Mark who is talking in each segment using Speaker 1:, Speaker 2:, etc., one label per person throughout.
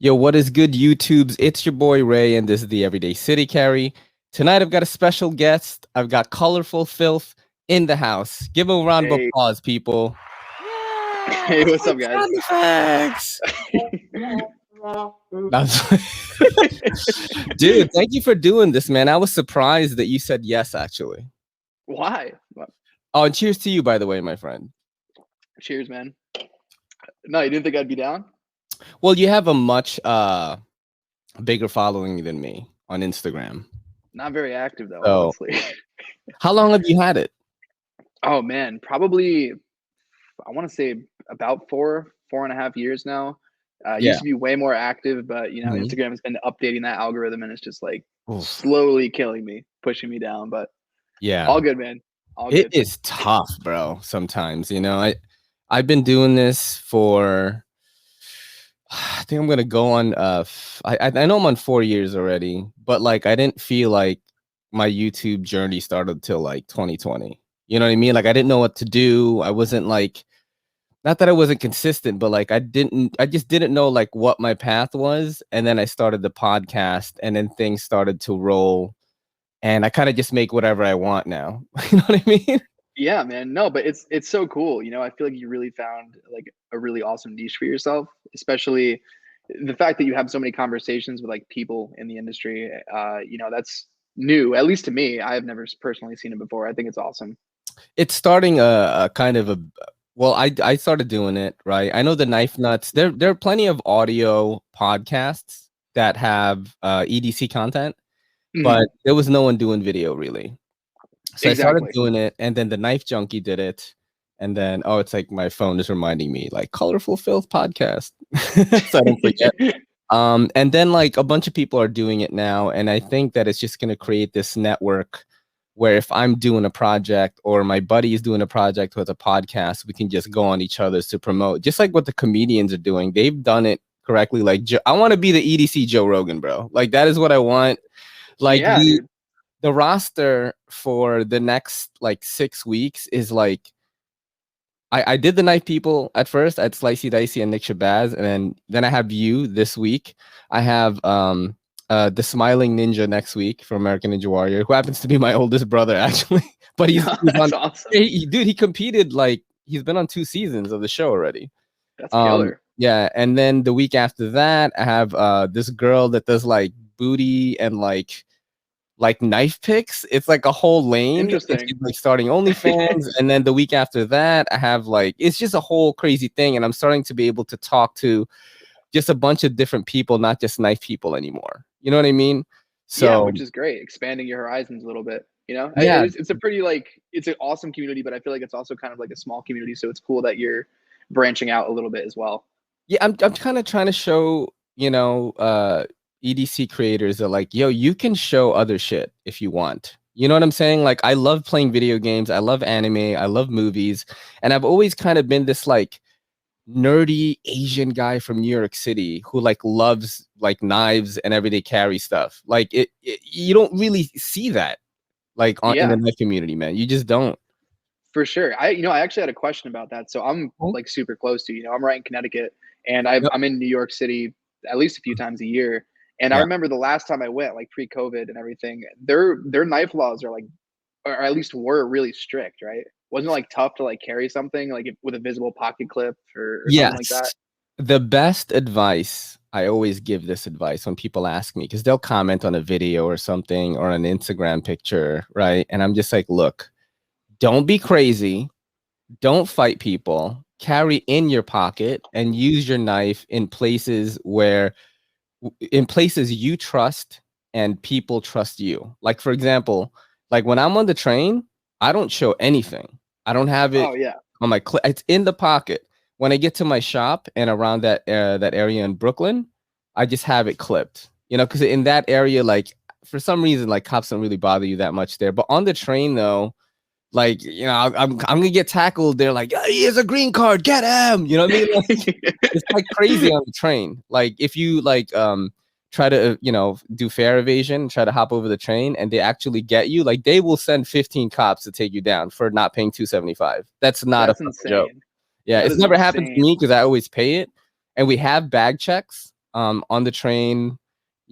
Speaker 1: Yo, what is good, YouTubes? It's your boy Ray, and this is the Everyday City Carry. Tonight, I've got a special guest. I've got Colorful Filth in the house. Give him a round of applause, people.
Speaker 2: Hey, what's up, guys?
Speaker 1: Effects. Dude, thank you for doing this, man. I was surprised that you said yes, actually.
Speaker 2: Why?
Speaker 1: Oh, and cheers to you, by the way, my friend.
Speaker 2: Cheers, man. No, you didn't think I'd be down?
Speaker 1: Well, you have a much bigger following than me on Instagram.
Speaker 2: Not very active, though, honestly.
Speaker 1: How long have you had it?
Speaker 2: Oh, man, probably, I want to say about 4.5 years now. Used to be way more active, but, you know, Instagram has been updating that algorithm, and it's just, like, slowly killing me, pushing me down. But,
Speaker 1: yeah,
Speaker 2: all good, man. All good.
Speaker 1: It is tough, bro, sometimes. You know, I've been doing this for... I think I'm gonna go on. I know I'm on 4 years already, but like I didn't feel like my YouTube journey started till like 2020. You know what I mean? Like I didn't know what to do. I wasn't like, not that I wasn't consistent, but like I just didn't know like what my path was. And then I started the podcast, and then things started to roll, and I kind of just make whatever I want now. You know what I mean?
Speaker 2: Yeah, man. No, but it's so cool. You know, I feel like you really found like a really awesome niche for yourself, especially the fact that you have so many conversations with like people in the industry. You know, that's new, at least to me. I have never personally seen it before. I think it's awesome.
Speaker 1: It's starting a kind of a... Well, I started doing it, right? I know the Knife Nuts. There are plenty of audio podcasts that have EDC content, but there was no one doing video really. So I started doing it, and then the Knife Junkie did it, and then it's like my phone is reminding me like Colorful Filth podcast, so I don't forget. And then like a bunch of people are doing it now, and I think that it's just going to create this network where if I'm doing a project or my buddy is doing a project with a podcast, we can just go on each other's to promote, just like what the comedians are doing. They've done it correctly. Like I want to be the EDC Joe Rogan, bro. Like that is what I want. Like the roster for the next like 6 weeks is like, I did the Knife People at first. I had Slicey Dicey and Nick Shabazz, and then I have you this week. I have the Smiling Ninja next week from American Ninja Warrior, who happens to be my oldest brother actually. But he's on, awesome. Dude, he competed, like he's been on 2 seasons of the show already.
Speaker 2: That's killer.
Speaker 1: Yeah, and then the week after that, I have this girl that does like booty and like knife picks. It's like a whole lane.
Speaker 2: Interesting.
Speaker 1: She's like starting OnlyFans. And then the week after that, I have like, it's just a whole crazy thing. And I'm starting to be able to talk to just a bunch of different people, not just knife people anymore. You know what I mean? So
Speaker 2: yeah, which is great. Expanding your horizons a little bit, you know?
Speaker 1: Yeah.
Speaker 2: It's a pretty like, it's an awesome community, but I feel like it's also kind of like a small community. So it's cool that you're branching out a little bit as well.
Speaker 1: Yeah, I'm kind of trying to show, you know, EDC creators are like, yo, you can show other shit if you want. You know what I'm saying? Like, I love playing video games. I love anime. I love movies. And I've always kind of been this like nerdy Asian guy from New York City who like loves like knives and everyday carry stuff. Like you don't really see that like in the knife community, man. You just don't.
Speaker 2: For sure. I actually had a question about that. So I'm like super close to, you know, I'm right in Connecticut, and I'm in New York City at least a few times a year. And I remember the last time I went, like pre-COVID and everything, their knife laws are like, or at least were really strict, right? Wasn't it like tough to like carry something like with a visible pocket clip or something like that?
Speaker 1: The best advice, I always give this advice when people ask me, because they'll comment on a video or something or an Instagram picture, right? And I'm just like, look, don't be crazy. Don't fight people. Carry in your pocket and use your knife in places you trust and people trust you. Like, for example, like when I'm on the train, I don't show anything. I don't have it on my it's in the pocket. When I get to my shop and around that area in Brooklyn, I just have it clipped, you know, because in that area, like for some reason, like cops don't really bother you that much there. But on the train though, like, you know, I'm gonna get tackled. They're like, oh, he has a green card, get him. You know what I mean? Like, it's like crazy on the train. Like if you like try to you know, do fare evasion, try to hop over the train, and they actually get you, like they will send 15 cops to take you down for not paying $2.75. That's not a joke. Yeah, it's never happened to me because I always pay it, and we have bag checks. on the train.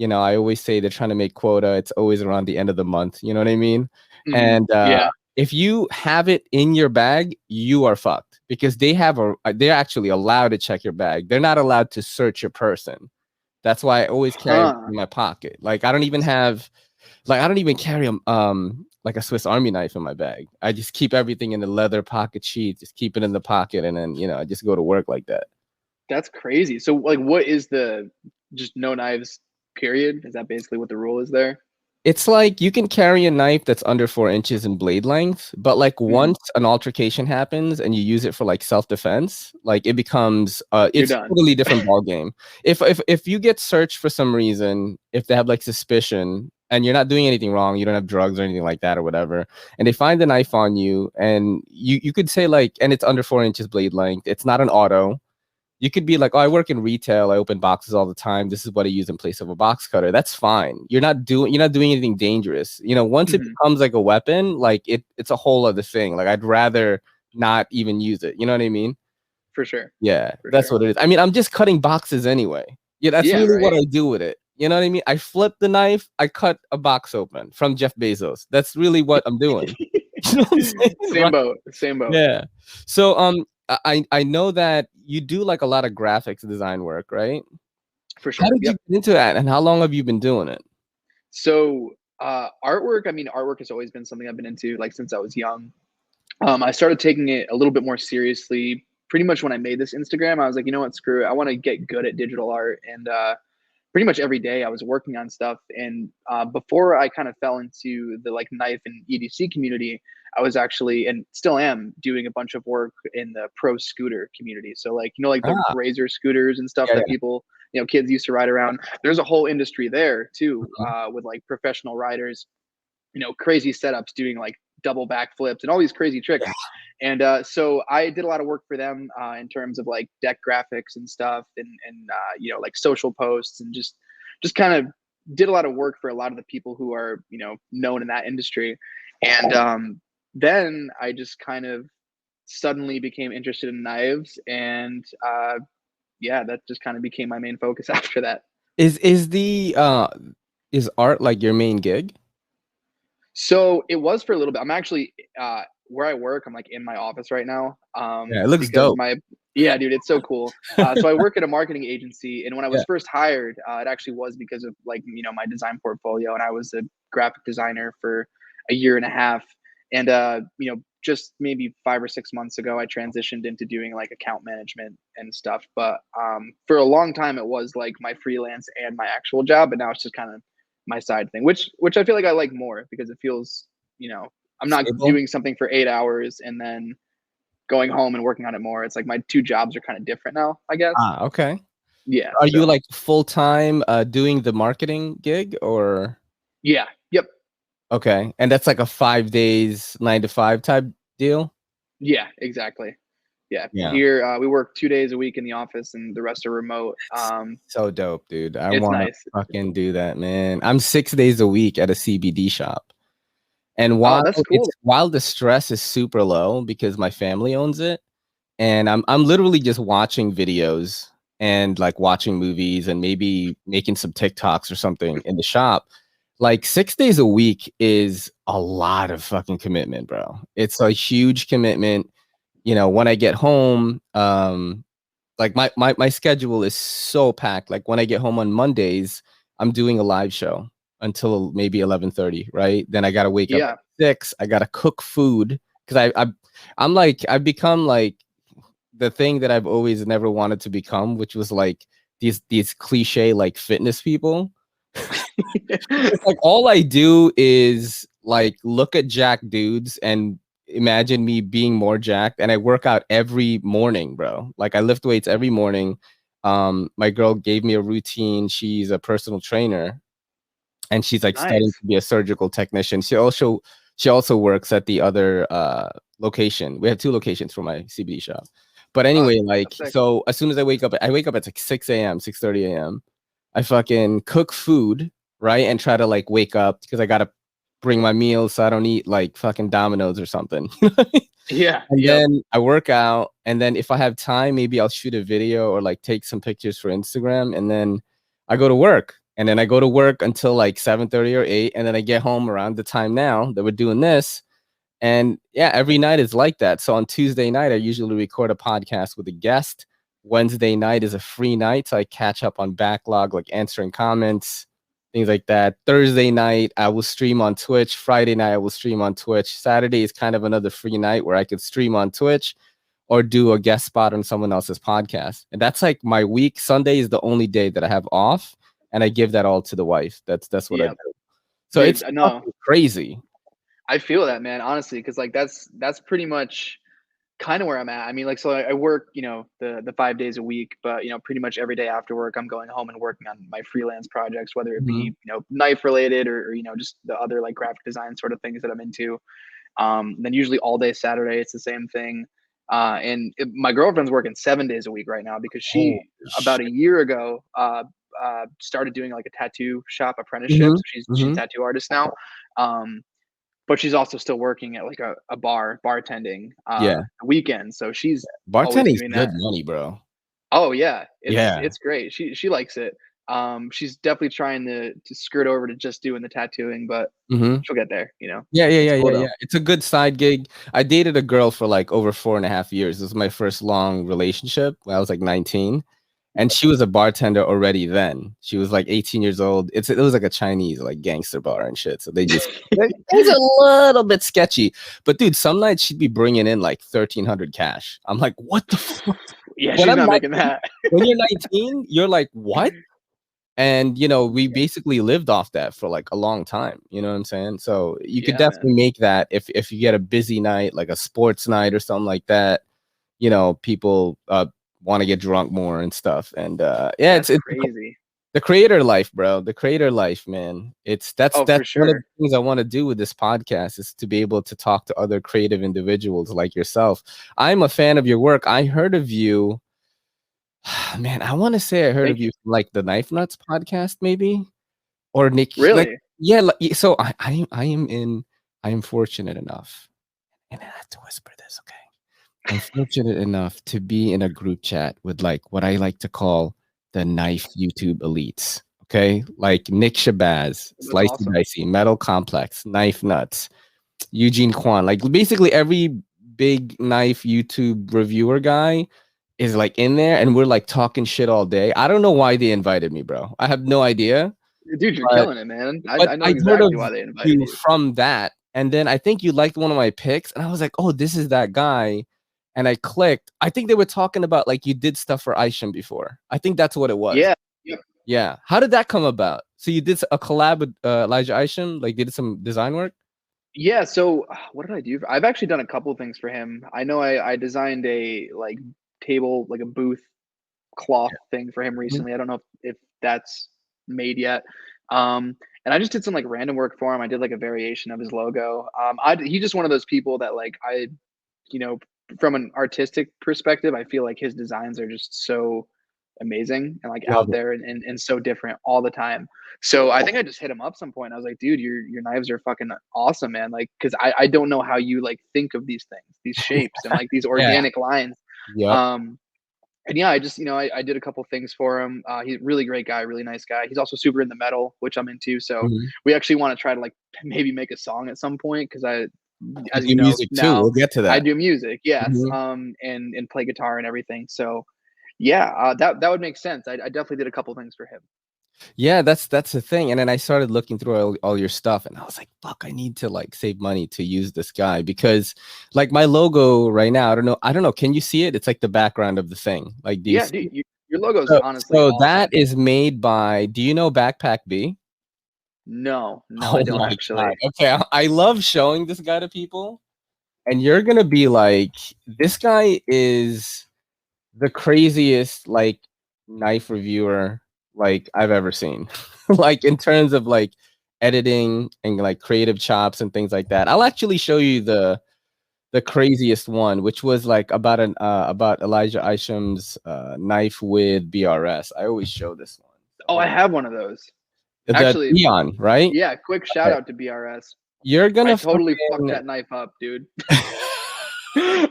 Speaker 1: I always say they're trying to make quota. It's always around the end of the month. You know what I mean? And
Speaker 2: Yeah.
Speaker 1: if you have it in your bag, you are fucked, because they're actually allowed to check your bag. They're not allowed to search your person. That's why I always carry it in my pocket. Like I don't even carry like a Swiss Army knife in my bag. I just keep everything in the leather pocket sheet, just keep it in the pocket, and then I just go to work like that.
Speaker 2: That's crazy. So like what is the just no knives period? Is that basically what the rule is there?
Speaker 1: It's like you can carry a knife that's under 4 inches in blade length, but like once an altercation happens and you use it for like self-defense, like it becomes it's a totally different ball game. If you get searched for some reason, if they have like suspicion and you're not doing anything wrong, you don't have drugs or anything like that or whatever, and they find the knife on you, and you could say like, and it's under 4 inches blade length, it's not an auto. You could be like, oh, I work in retail. I open boxes all the time. This is what I use in place of a box cutter. That's fine. You're not doing anything dangerous. Once it becomes like a weapon, like it's a whole other thing. Like I'd rather not even use it. You know what I mean?
Speaker 2: For sure.
Speaker 1: Yeah, that's what it is. I mean, I'm just cutting boxes anyway. Yeah, that's really what I do with it. You know what I mean? I flip the knife, I cut a box open from Jeff Bezos. That's really what I'm doing. You know what I'm saying?
Speaker 2: Same boat.
Speaker 1: Yeah. So I know that you do like a lot of graphics design work, right?
Speaker 2: For sure.
Speaker 1: How did you get into that, and how long have you been doing it?
Speaker 2: So artwork, artwork has always been something I've been into like since I was young. I started taking it a little bit more seriously pretty much when I made this Instagram. I was like, you know what, screw it. I want to get good at digital art. And pretty much every day I was working on stuff. And before I kind of fell into the like knife and EDC community, I was actually, and still am, doing a bunch of work in the pro scooter community. So like, like the Razor scooters and stuff that people, kids used to ride around. There's a whole industry there too, with like professional riders, crazy setups, doing like double backflips and all these crazy tricks. And so I did a lot of work for them in terms of like deck graphics and stuff, and like social posts, and just kind of did a lot of work for a lot of the people who are known in that industry. And then I just kind of suddenly became interested in knives, and that just kind of became my main focus after that.
Speaker 1: Is art like your main gig?
Speaker 2: So it was for a little bit. I'm actually where I work, I'm like in my office right now.
Speaker 1: Yeah, it looks dope.
Speaker 2: Yeah, dude, it's so cool. So I work at a marketing agency, and when I was first hired, it actually was because of like my design portfolio, and I was a graphic designer for a year and a half. And just maybe 5 or 6 months ago, I transitioned into doing like account management and stuff. But for a long time, it was like my freelance and my actual job, but now it's just kind of my side thing, which I feel like I like more, because it feels, I'm not doing something for 8 hours and then going home and working on it more. It's like my two jobs are kind of different now, I guess.
Speaker 1: Okay.
Speaker 2: Yeah.
Speaker 1: Are you like full-time doing the marketing gig, or?
Speaker 2: Yeah. Yep.
Speaker 1: Okay. And that's like a 5 days, 9 to 5 type deal?
Speaker 2: Yeah, exactly. Yeah. Here we work 2 days a week in the office, and the rest are remote.
Speaker 1: So dope, dude. I want to fucking do that, man. I'm 6 days a week at a CBD shop. And while the stress is super low because my family owns it, and I'm literally just watching videos and like watching movies and maybe making some TikToks or something in the shop. Like 6 days a week is a lot of fucking commitment, bro. It's a huge commitment. When I get home, like my schedule is so packed. Like when I get home on Mondays, I'm doing a live show until maybe 11:30, right? Then I gotta wake up at 6. I gotta cook food, because I've become like the thing that I've always never wanted to become, which was like these cliche like fitness people. It's like all I do is like look at jacked dudes and imagine me being more jacked, and I work out every morning, bro. Like I lift weights every morning. My girl gave me a routine. She's a personal trainer, and she's like studying to be a surgical technician. She also works at the other location. We have 2 locations for my CBD shop. But anyway, so as soon as I wake up at like 6 a.m., 6:30 a.m. I fucking cook food, right? And try to like wake up, because I gotta bring my meals so I don't eat like fucking Domino's or something.
Speaker 2: Yeah.
Speaker 1: And
Speaker 2: Yep.
Speaker 1: then I work out, and then if I have time, maybe I'll shoot a video or like take some pictures for Instagram, and then I go to work. And then I go to work until like 7:30 or 8, and then I get home around the time now that we're doing this. And yeah, every night is like that. So on Tuesday night, I usually record a podcast with a guest. Wednesday night is a free night, so I catch up on backlog, like answering comments, things like that. Thursday night, I will stream on Twitch. Friday night, I will stream on Twitch. Saturday is kind of another free night where I could stream on Twitch or do a guest spot on someone else's podcast. And that's like my week. Sunday is the only day that I have off, and I give that all to the wife. That's what I
Speaker 2: Yep.
Speaker 1: do. So
Speaker 2: Dude,
Speaker 1: it's
Speaker 2: no,
Speaker 1: crazy.
Speaker 2: I feel that, man, honestly, because like that's pretty much kind of where I'm at. I mean, like, so I work, the 5 days a week, but pretty much every day after work, I'm going home and working on my freelance projects, whether it
Speaker 1: Mhm.
Speaker 2: be knife related or just the other like graphic design sort of things that I'm into. Then usually all day Saturday, it's the same thing. My girlfriend's working 7 days a week right now because
Speaker 1: Holy
Speaker 2: she about a
Speaker 1: shit.
Speaker 2: year ago started doing like a tattoo shop apprenticeship.
Speaker 1: Mhm,
Speaker 2: So she's a
Speaker 1: mhm.
Speaker 2: tattoo artist now. Um, but she's also still working at like a bar bartending
Speaker 1: Yeah.
Speaker 2: weekends. So she's always
Speaker 1: Bartending's
Speaker 2: doing
Speaker 1: good
Speaker 2: that.
Speaker 1: money, bro.
Speaker 2: Oh yeah, it's
Speaker 1: Yeah.
Speaker 2: it's great. She likes it. She's definitely trying to skirt over to just doing the tattooing, but
Speaker 1: Mhm.
Speaker 2: she'll get there.
Speaker 1: Yeah, yeah,
Speaker 2: It's
Speaker 1: yeah,
Speaker 2: cool
Speaker 1: yeah, yeah.
Speaker 2: though.
Speaker 1: It's a good side gig. I dated a girl for like over 4.5 years. This was my first long relationship when I was like 19. And she was a bartender already then. She was like 18 years old. It was like a Chinese like gangster bar and shit. So things are a little bit sketchy. But dude, some nights she'd be bringing in like 1,300 cash. I'm like, what the fuck?
Speaker 2: Yeah,
Speaker 1: When
Speaker 2: she's
Speaker 1: I'm
Speaker 2: not
Speaker 1: not,
Speaker 2: making that.
Speaker 1: when you're 19, you're like, what? And we basically lived off that for like a long time. You know what I'm saying? So you could
Speaker 2: Yeah,
Speaker 1: definitely
Speaker 2: man.
Speaker 1: make that if you get a busy night, like a sports night or something like that. People want to get drunk more and stuff. And yeah,
Speaker 2: That's
Speaker 1: it's
Speaker 2: crazy.
Speaker 1: the creator life, bro. The creator life, man. That's
Speaker 2: Oh, for
Speaker 1: one of the
Speaker 2: sure.
Speaker 1: things I want to do with this podcast is to be able to talk to other creative individuals like yourself. I'm a fan of your work. I heard of you. Man, I want to say I heard of
Speaker 2: Thank you.
Speaker 1: you from like the Knife Nuts podcast, maybe, or Nick. Like,
Speaker 2: Really?
Speaker 1: yeah. So I am fortunate enough, and I have to whisper this, okay? I'm fortunate enough to be in a group chat with like what I like to call the knife YouTube elites. Okay, like Nick Shabazz,
Speaker 2: That's
Speaker 1: Slicey
Speaker 2: awesome.
Speaker 1: Dicey, Metal Complex, Knife Nuts, Eugene Kwan, like basically every big knife YouTube reviewer guy is like in there, and we're like talking shit all day. I don't know why they invited me, bro. I have no idea,
Speaker 2: Dude, you're
Speaker 1: but
Speaker 2: killing it, man. I,
Speaker 1: but
Speaker 2: I know
Speaker 1: I heard of
Speaker 2: exactly why they invited
Speaker 1: you
Speaker 2: you.
Speaker 1: from that, and then I think you liked one of my picks, and I was like, oh, this is that guy. And I clicked. I think they were talking about like you did stuff for Isham before. I think that's what it was.
Speaker 2: Yeah. Yep.
Speaker 1: Yeah. How did that come about? So you did a collab with Elijah Isham, like did some design work?
Speaker 2: Yeah. So what did I do? I've actually done a couple things for him. I know I designed a like table, like a booth cloth thing for him
Speaker 1: Mhm.
Speaker 2: recently. I don't know if that's made yet. And I just did some like random work for him. I did like a variation of his logo. He's just one of those people that like you know, from an artistic perspective, I feel like his designs are just so amazing and like
Speaker 1: Love
Speaker 2: out
Speaker 1: it.
Speaker 2: there and so different all the time. So I think I just hit him up some point. I was like, dude, your knives are fucking awesome, man. Like, cause I don't know how you like think of these things, these shapes and like these
Speaker 1: Yeah.
Speaker 2: organic lines.
Speaker 1: Yep.
Speaker 2: Um, and yeah, I just, I did a couple things for him. He's a really great guy, really nice guy. He's also super into metal, which I'm into. So
Speaker 1: Mhm.
Speaker 2: we actually want to try to like maybe make a song at some point because
Speaker 1: You
Speaker 2: as you
Speaker 1: do
Speaker 2: know
Speaker 1: music too.
Speaker 2: now,
Speaker 1: We'll get to
Speaker 2: I
Speaker 1: that.
Speaker 2: do music, yes,
Speaker 1: Mhm.
Speaker 2: and play guitar and everything. So yeah, that would make sense. I definitely did a couple things for him.
Speaker 1: Yeah, that's the thing. And then I started looking through all your stuff, and I was like, fuck, I need to like save money to use this guy because like my logo right now, I don't know. Can you see it? It's like the background of the thing. Like, do you
Speaker 2: Yeah,
Speaker 1: see
Speaker 2: dude,
Speaker 1: it?
Speaker 2: your logo's
Speaker 1: So,
Speaker 2: honestly
Speaker 1: so that
Speaker 2: awesome.
Speaker 1: is made by, do you know Backpack B?
Speaker 2: No, no, I
Speaker 1: Oh
Speaker 2: don't
Speaker 1: my God.
Speaker 2: actually.
Speaker 1: Okay. I love showing this guy to people, and you're gonna be like, this guy is the craziest like knife reviewer like I've ever seen. Like in terms of like editing and like creative chops and things like that. I'll actually show you the craziest one, which was like about Elijah Isham's knife with BRS. I always show this one. So
Speaker 2: Oh, I
Speaker 1: hold
Speaker 2: have one of those.
Speaker 1: on. The
Speaker 2: Actually,
Speaker 1: Neon, right?
Speaker 2: yeah, quick shout
Speaker 1: Okay.
Speaker 2: out to BRS.
Speaker 1: You're gonna
Speaker 2: I totally fucked
Speaker 1: fucking...
Speaker 2: that knife up, dude.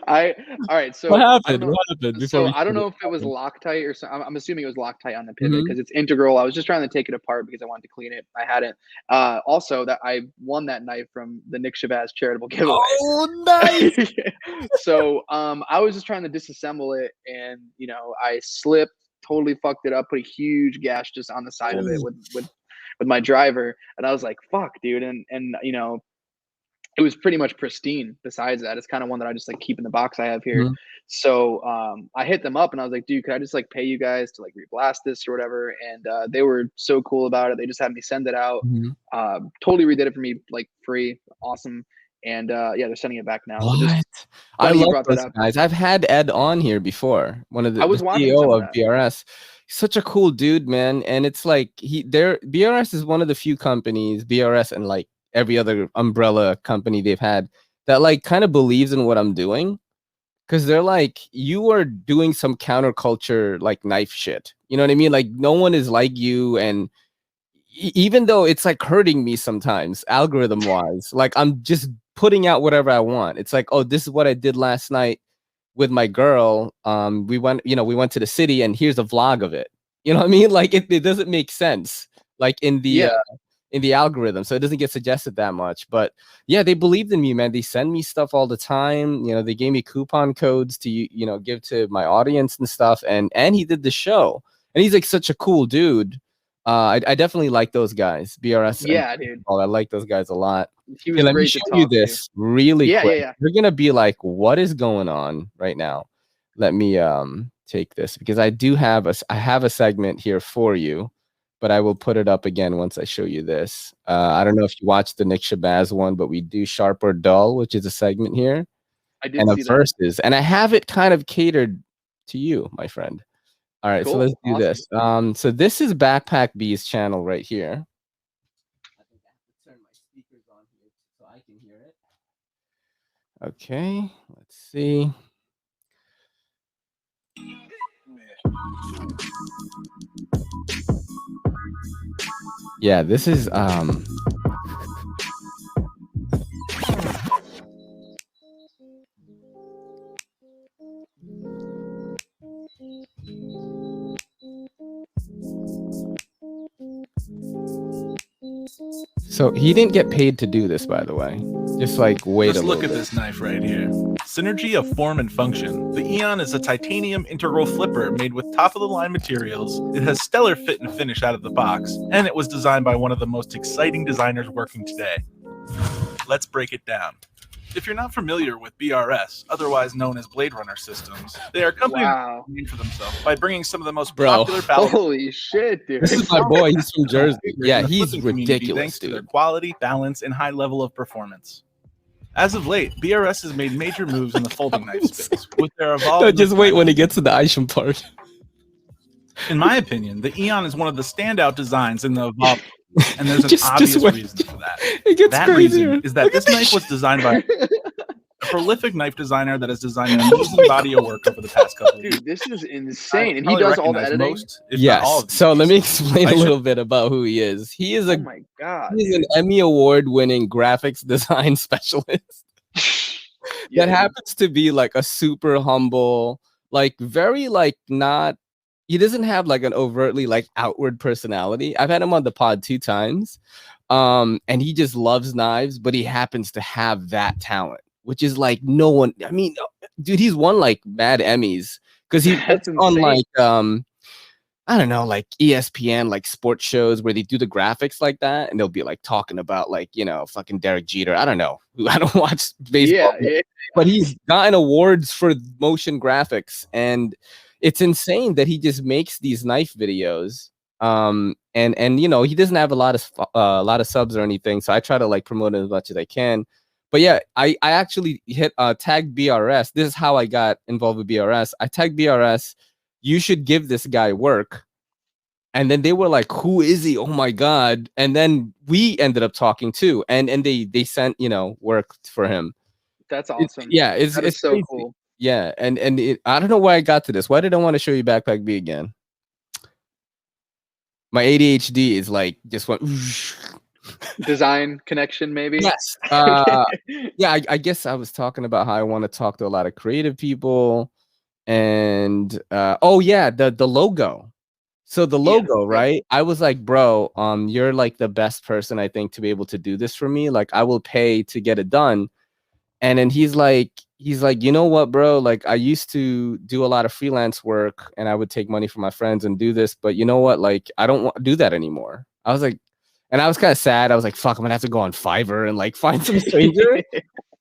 Speaker 2: All right. So
Speaker 1: What
Speaker 2: I don't
Speaker 1: happened?
Speaker 2: know.
Speaker 1: What happened before
Speaker 2: So
Speaker 1: we
Speaker 2: I don't
Speaker 1: started
Speaker 2: know if it was
Speaker 1: talking?
Speaker 2: Loctite or something. I'm assuming it was Loctite on the pivot
Speaker 1: Mhm.
Speaker 2: because it's integral. I was just trying to take it apart because I wanted to clean it. I hadn't. Also, that I won that knife from the Nick Shabazz charitable giveaway.
Speaker 1: Oh, nice!
Speaker 2: So I was just trying to disassemble it, and I slipped, totally fucked it up, put a huge gash just on the side of it
Speaker 1: Oh.
Speaker 2: with my driver, and I was like, "Fuck, dude!" And it was pretty much pristine. Besides that, it's kind of one that I just like keep in the box I have here.
Speaker 1: Mhm.
Speaker 2: So I hit them up and I was like, dude, could I just like pay you guys to like reblast this or whatever? And they were so cool about it. They just had me send it out.
Speaker 1: Mhm.
Speaker 2: Totally redid it for me, like free, awesome. And yeah, they're sending it back now. So just
Speaker 1: What? I
Speaker 2: funny you
Speaker 1: love
Speaker 2: brought that
Speaker 1: those
Speaker 2: up.
Speaker 1: guys. I've had Ed on here before, one of
Speaker 2: I
Speaker 1: the
Speaker 2: was watching some
Speaker 1: CEO
Speaker 2: of
Speaker 1: of
Speaker 2: that.
Speaker 1: BRS. He's such a cool dude, man. And it's like BRS is one of the few companies, BRS and like every other umbrella company they've had, that like kind of believes in what I'm doing. Cause they're like, you are doing some counterculture like knife shit. You know what I mean? Like no one is like you, and even though it's like hurting me sometimes algorithm wise, like I'm just putting out whatever I want. It's like, oh, this is what I did last night with my girl. We went to the city and here's a vlog of it. You know what I mean? Like it doesn't make sense like in
Speaker 2: Yeah.
Speaker 1: the algorithm, so it doesn't get suggested that much. But yeah, they believed in me, man. They send me stuff all the time. They gave me coupon codes to give to my audience and stuff. And he did the show, and he's like such a cool dude. I definitely like those guys, BRS. And
Speaker 2: Yeah, dude.
Speaker 1: I like those guys a lot.
Speaker 2: He
Speaker 1: Okay,
Speaker 2: was
Speaker 1: let me
Speaker 2: great
Speaker 1: show
Speaker 2: to
Speaker 1: you
Speaker 2: talk to.
Speaker 1: this really
Speaker 2: Yeah,
Speaker 1: quick.
Speaker 2: yeah, yeah.
Speaker 1: You're gonna be like, what is going on right now? Let me take this, because I have a segment here for you, but I will put it up again once I show you this. I don't know if you watched the Nick Shabazz one, but we do Sharp or Dull, which is a segment here,
Speaker 2: I did
Speaker 1: and a
Speaker 2: see that.
Speaker 1: verses, and I have it kind of catered to you, my friend. All right, so let's
Speaker 2: Cool.
Speaker 1: do
Speaker 2: Awesome.
Speaker 1: this. So this is Backpack B's channel right here. I think I have to turn my speakers on here so I can hear it. Okay, let's see. Yeah, this is so he didn't get paid to do this, by the way. Just like wait
Speaker 3: Just
Speaker 1: a
Speaker 3: look
Speaker 1: little
Speaker 3: at
Speaker 1: bit.
Speaker 3: this knife right here. Synergy of form and function. The Eon is a titanium integral flipper made with top-of-the-line materials. It has stellar fit and finish out of the box, and it was designed by one of the most exciting designers working today. Let's break it down. If you're not familiar with BRS, otherwise known as Blade Runner Systems, they are a company
Speaker 2: Wow.
Speaker 3: that made for themselves by bringing some of the most
Speaker 1: Bro.
Speaker 3: popular balance.
Speaker 2: Holy shit, dude.
Speaker 1: This is my boy. He's from Jersey. Yeah,
Speaker 3: in the
Speaker 1: he's
Speaker 3: flipping community
Speaker 1: ridiculous,
Speaker 3: thanks to their
Speaker 1: dude.
Speaker 3: quality, balance, and high level of performance. As of late, BRS has made major moves in the folding knife space with their evolving.
Speaker 1: Just wait when he gets to the Isham part.
Speaker 3: In my opinion, the Eon is one of the standout designs in the evolved, and there's an obvious reason for that.
Speaker 1: It gets
Speaker 3: that
Speaker 1: crazier.
Speaker 3: reason is that this knife was designed by a prolific knife designer that has designed an amazing body of work over the past couple of years.
Speaker 2: Dude, this is insane. And he does all the editing?
Speaker 3: Most, if not all
Speaker 1: Yes.
Speaker 3: of
Speaker 1: So let me
Speaker 3: pieces.
Speaker 1: explain a little bit about who he is. He is
Speaker 2: Oh my god.
Speaker 1: he's an Emmy Award-winning graphics design specialist
Speaker 2: Yeah,
Speaker 1: that happens to be like a super humble, like very like not. He doesn't have like an overtly like outward personality. I've had him on the pod 2 times, and he just loves knives, but he happens to have that talent, which is like no one. I mean, dude, he's won like mad Emmys because he
Speaker 2: That's
Speaker 1: puts on
Speaker 2: insane.
Speaker 1: like I don't know, like ESPN, like sports shows where they do the graphics like that, and they'll be like talking about like fucking Derek Jeter. I don't know. I don't watch baseball,
Speaker 2: Yeah.
Speaker 1: but he's gotten awards for motion graphics, and it's insane that he just makes these knife videos. And he doesn't have a lot of subs or anything, so I try to like promote it as much as I can. But yeah, I actually hit tag BRS. This is how I got involved with BRS. I tagged BRS. You should give this guy work. And then they were like, who is he? Oh my God. And then we ended up talking too. And they sent, work for him.
Speaker 2: That's awesome.
Speaker 1: It's
Speaker 2: so
Speaker 1: crazy.
Speaker 2: cool.
Speaker 1: Yeah. And I don't know why I got to this. Why did I want to show you Backpack B again? My ADHD is like just went.
Speaker 2: Design connection, maybe.
Speaker 1: Yes. Yeah, I guess I was talking about how I want to talk to a lot of creative people, and oh yeah, the logo. So the logo, right? I was like, bro, you're like the best person I think to be able to do this for me. Like, I will pay to get it done. And then he's like, you know what, bro? Like, I used to do a lot of freelance work, and I would take money from my friends and do this, but you know what? Like, I don't want to do that anymore. I was like, and I was kind of sad. I was like, fuck, I'm gonna have to go on Fiverr and like find some stranger.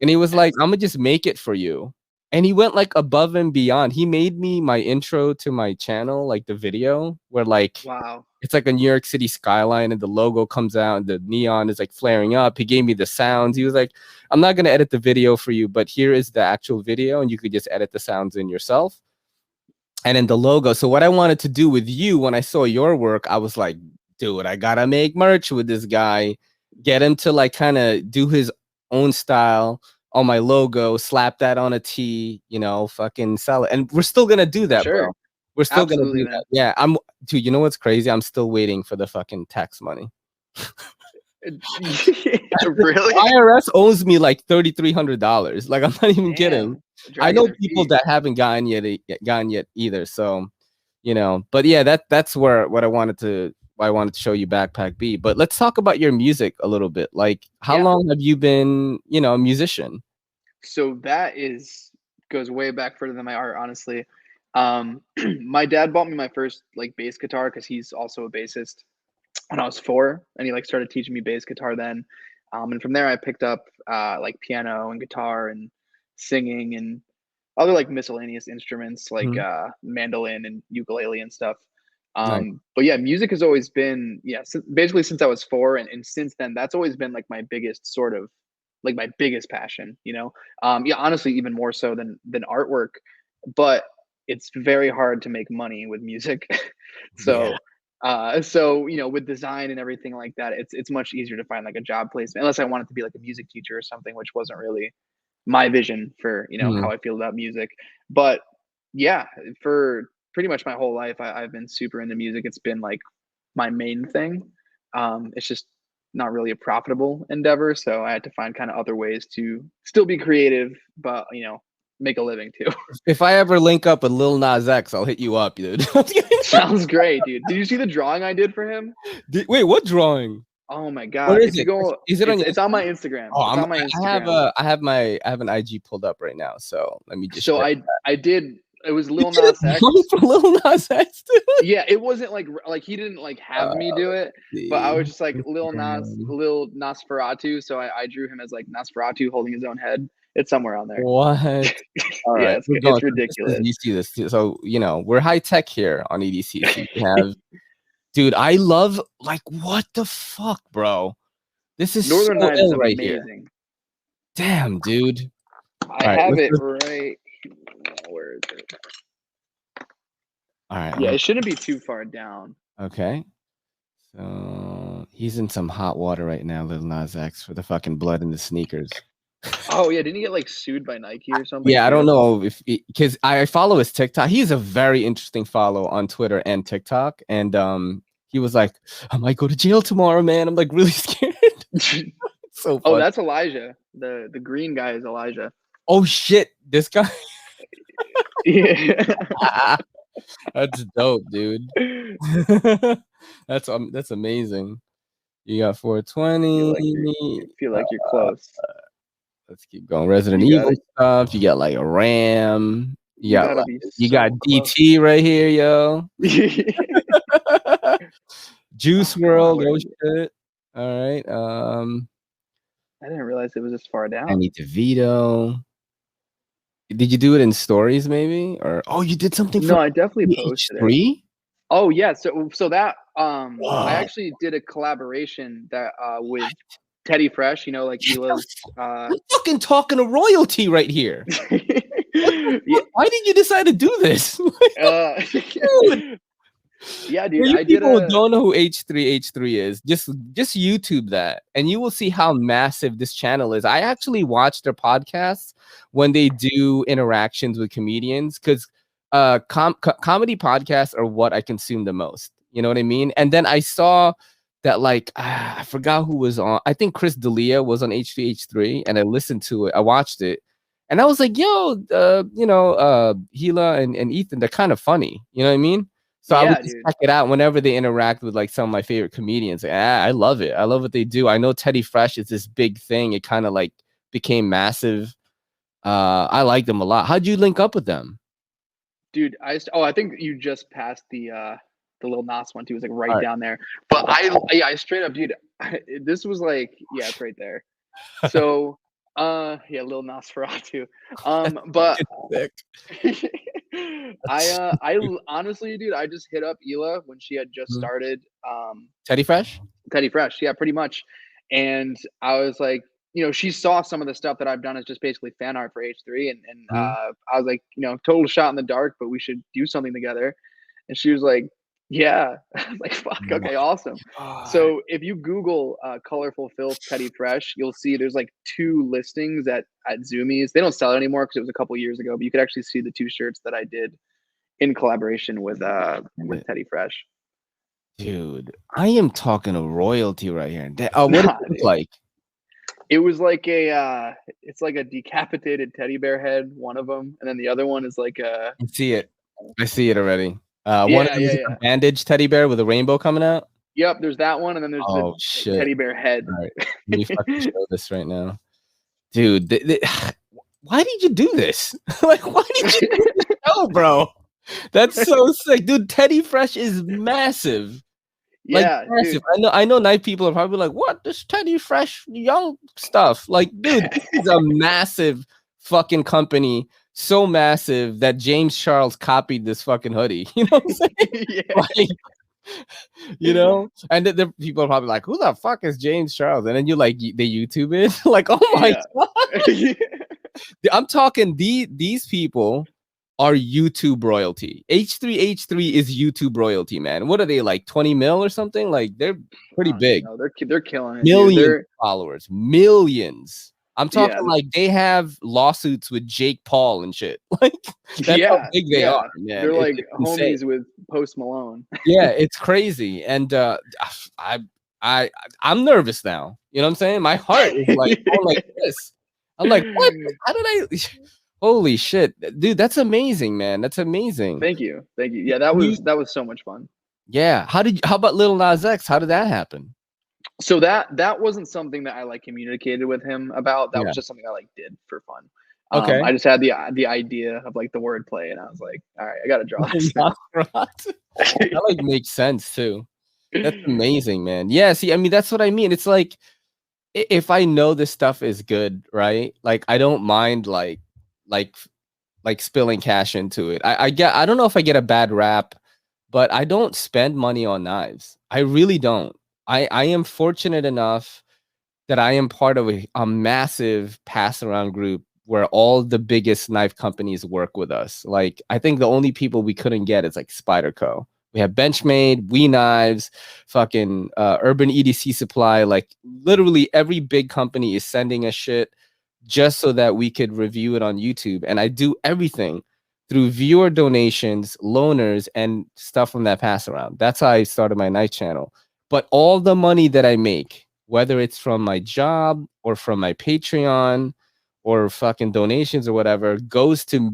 Speaker 1: And he was like, I'm gonna just make it for you. And he went like above and beyond. He made me my intro to my channel, like the video where like,
Speaker 2: wow,
Speaker 1: it's like a New York City skyline and the logo comes out and the neon is like flaring up. He gave me the sounds. He was like, I'm not going to edit the video for you, but here is the actual video and you could just edit the sounds in yourself. And then the logo. So what I wanted to do with you when I saw your work, I was like, dude, I got to make merch with this guy, get him to like kind of do his own style on my logo, slap that on a tee, you know, fucking sell it. And we're still going to do that, bro. We're still going to do that. Yeah, dude, you know what's crazy? I'm still waiting for the fucking tax money.
Speaker 2: Really?
Speaker 1: IRS owes me like $3,300. Like, I'm not even kidding. I know people that haven't gotten yet either. So, you know, but yeah, that's where what I wanted to show you Backpack B. But let's talk about your music a little bit. Like, how long have you been, you know, a musician?
Speaker 2: So that goes way back further than my art, honestly. My dad bought me my first like bass guitar because he's also a bassist when I was 4, and he like started teaching me bass guitar then. And from there I picked up like piano and guitar and singing and other like miscellaneous instruments like mandolin and ukulele and stuff. But yeah, music has always been basically since I was 4, and since then that's always been like my biggest sort of like my biggest passion, you know. Honestly, even more so than artwork, but it's very hard to make money with music. So you know, with design and everything like that, it's much easier to find like a job placement, unless I wanted to be like a music teacher or something, which wasn't really my vision for, you know, how I feel about music. But yeah, for pretty much my whole life, I've been super into music. It's been like my main thing. It's just not really a profitable endeavor, so I had to find kind of other ways to still be creative, but you know, make a living too.
Speaker 1: If I ever link up with Lil Nas X, I'll hit you up, dude.
Speaker 2: Sounds great, dude. Did you see the drawing I did for him?
Speaker 1: Wait, what drawing?
Speaker 2: Oh my god!
Speaker 1: What is it?
Speaker 2: Is it on? It's on my Instagram.
Speaker 1: Oh,
Speaker 2: it's on my Instagram.
Speaker 1: I have an IG pulled up right now, so let me just.
Speaker 2: So I did. It was Lil Nas X.
Speaker 1: For Lil Nas X, dude?
Speaker 2: Yeah, it wasn't like he didn't like have me do it, but I was just like Lil Nosferatu. So I drew him as like Nosferatu holding his own head. It's somewhere on there.
Speaker 1: What? All right,
Speaker 2: it's ridiculous.
Speaker 1: You see this? So you know we're high tech here on EDC. So you have, dude. I love like what the fuck, bro. This is
Speaker 2: Northern Lights is
Speaker 1: right
Speaker 2: amazing.
Speaker 1: Here. Damn, dude.
Speaker 2: I have it right. Where is it?
Speaker 1: All right.
Speaker 2: Yeah, it shouldn't be too far down.
Speaker 1: Okay. So he's in some hot water right now, Lil Nas X, for the fucking blood in the sneakers.
Speaker 2: Oh yeah, didn't he get like sued by Nike or something?
Speaker 1: Yeah, I don't know if because I follow his TikTok. He's a very interesting follow on Twitter and TikTok, and he was like, I might go to jail tomorrow, man. I'm like really scared. So
Speaker 2: oh, that's Elijah. The green guy is Elijah.
Speaker 1: Oh shit, this guy.
Speaker 2: Yeah.
Speaker 1: That's dope, dude. That's amazing. You got 420.
Speaker 2: Feel like you're close.
Speaker 1: Let's keep going. Resident Evil stuff. You got like a RAM. You got DT right here, yo. Juice World. Oh shit. All right.
Speaker 2: I didn't realize it was this far down.
Speaker 1: Danny DeVito. Did you do it in stories, maybe? Or you did something?
Speaker 2: No, I definitely posted it. Oh yeah, so that I actually did a collaboration that with Teddy Fresh, you know, like Ela's.
Speaker 1: We're fucking talking to royalty right here. Yeah. Why did you decide to do this? Dude.
Speaker 2: Yeah, dude.
Speaker 1: For you people who don't know who H3 is, just YouTube that, and you will see how massive this channel is. I actually watch their podcasts when they do interactions with comedians, because comedy podcasts are what I consume the most. You know what I mean? And then I saw that like I forgot who was on. I think Chris D'Elia was on H3H3, and I listened to it. I watched it, and I was like, "Yo, Gila and Ethan, they're kind of funny." You know what I mean? So I would just check it out whenever they interact with like some of my favorite comedians. Like, I love it. I love what they do. I know Teddy Fresh is this big thing. It kind of like became massive. I like them a lot. How'd you link up with them?
Speaker 2: Dude, I think you just passed the Lil Nas one too. It was like right down there. But I straight up, dude, this was like, yeah, it's right there. So yeah, Lil Nas too. But I honestly, dude, I just hit up Hila when she had just started
Speaker 1: Teddy Fresh,
Speaker 2: yeah, pretty much. And I was like, you know, she saw some of the stuff that I've done as just basically fan art for H3, and I was like, you know, total shot in the dark, but we should do something together. And she was like, yeah. I was like, fuck, okay, awesome. So if you Google colorful filth Teddy Fresh, you'll see there's like 2 listings at Zoomies. They don't sell it anymore because it was a couple years ago, but you could actually see the 2 shirts that I did in collaboration with Teddy Fresh.
Speaker 1: Dude, I am talking a royalty right here. What did it look like?
Speaker 2: It was like it's like a decapitated teddy bear head, one of them, and then the other one is like a.
Speaker 1: I see it already. One of them is a bandaged teddy bear with a rainbow coming out.
Speaker 2: Yep, there's that one, and then there's the teddy bear head.
Speaker 1: All right, let me fucking show this right now, dude. Why did you do this? Like, why did you do this show, bro? That's so sick, dude. Teddy Fresh is massive.
Speaker 2: Yeah,
Speaker 1: like, massive. I know night people are probably like, what? This Teddy Fresh young stuff. Like, dude, this is a massive fucking company. So massive that James Charles copied this fucking hoodie. You know what I'm saying?
Speaker 2: Yeah.
Speaker 1: Like, you know? And the people are probably like, who the fuck is James Charles? And then you like they YouTube it. Like, oh my God. I'm talking these people are YouTube royalty. H3H3 is YouTube royalty, man. What are they, like 20 mil or something? Like, they're pretty big.
Speaker 2: No, they're killing it.
Speaker 1: Millions of followers. Millions. I'm talking like they have lawsuits with Jake Paul and shit. Like, that's how big they are, man.
Speaker 2: They're like homies with Post Malone.
Speaker 1: Yeah, it's crazy. And I'm nervous now. You know what I'm saying? My heart is like going like this. I'm like, what? How did I? Holy shit, dude! That's amazing, man. That's amazing.
Speaker 2: Thank you. Yeah, that was so much fun.
Speaker 1: Yeah. How about Lil Nas X? How did that happen?
Speaker 2: So that wasn't something that I like communicated with him about. That was just something I like did for fun.
Speaker 1: Okay.
Speaker 2: I just had the idea of like the wordplay, and I was like, all right, I gotta draw this.
Speaker 1: That like makes sense too. That's amazing, man. Yeah. See, I mean, that's what I mean. It's like if I know this stuff is good, right? Like I don't mind like spilling cash into it. I don't know if I get a bad rap, but I don't spend money on knives. I really don't. I am fortunate enough that I am part of a massive pass around group where all the biggest knife companies work with us. Like, I think the only people we couldn't get is like Spyderco. We have Benchmade, We Knives, fucking Urban EDC Supply. Like, literally every big company is sending us shit just so that we could review it on YouTube. And I do everything through viewer donations, loaners, and stuff from that pass around. That's how I started my knife channel. But all the money that I make, whether it's from my job or from my Patreon or fucking donations or whatever, goes to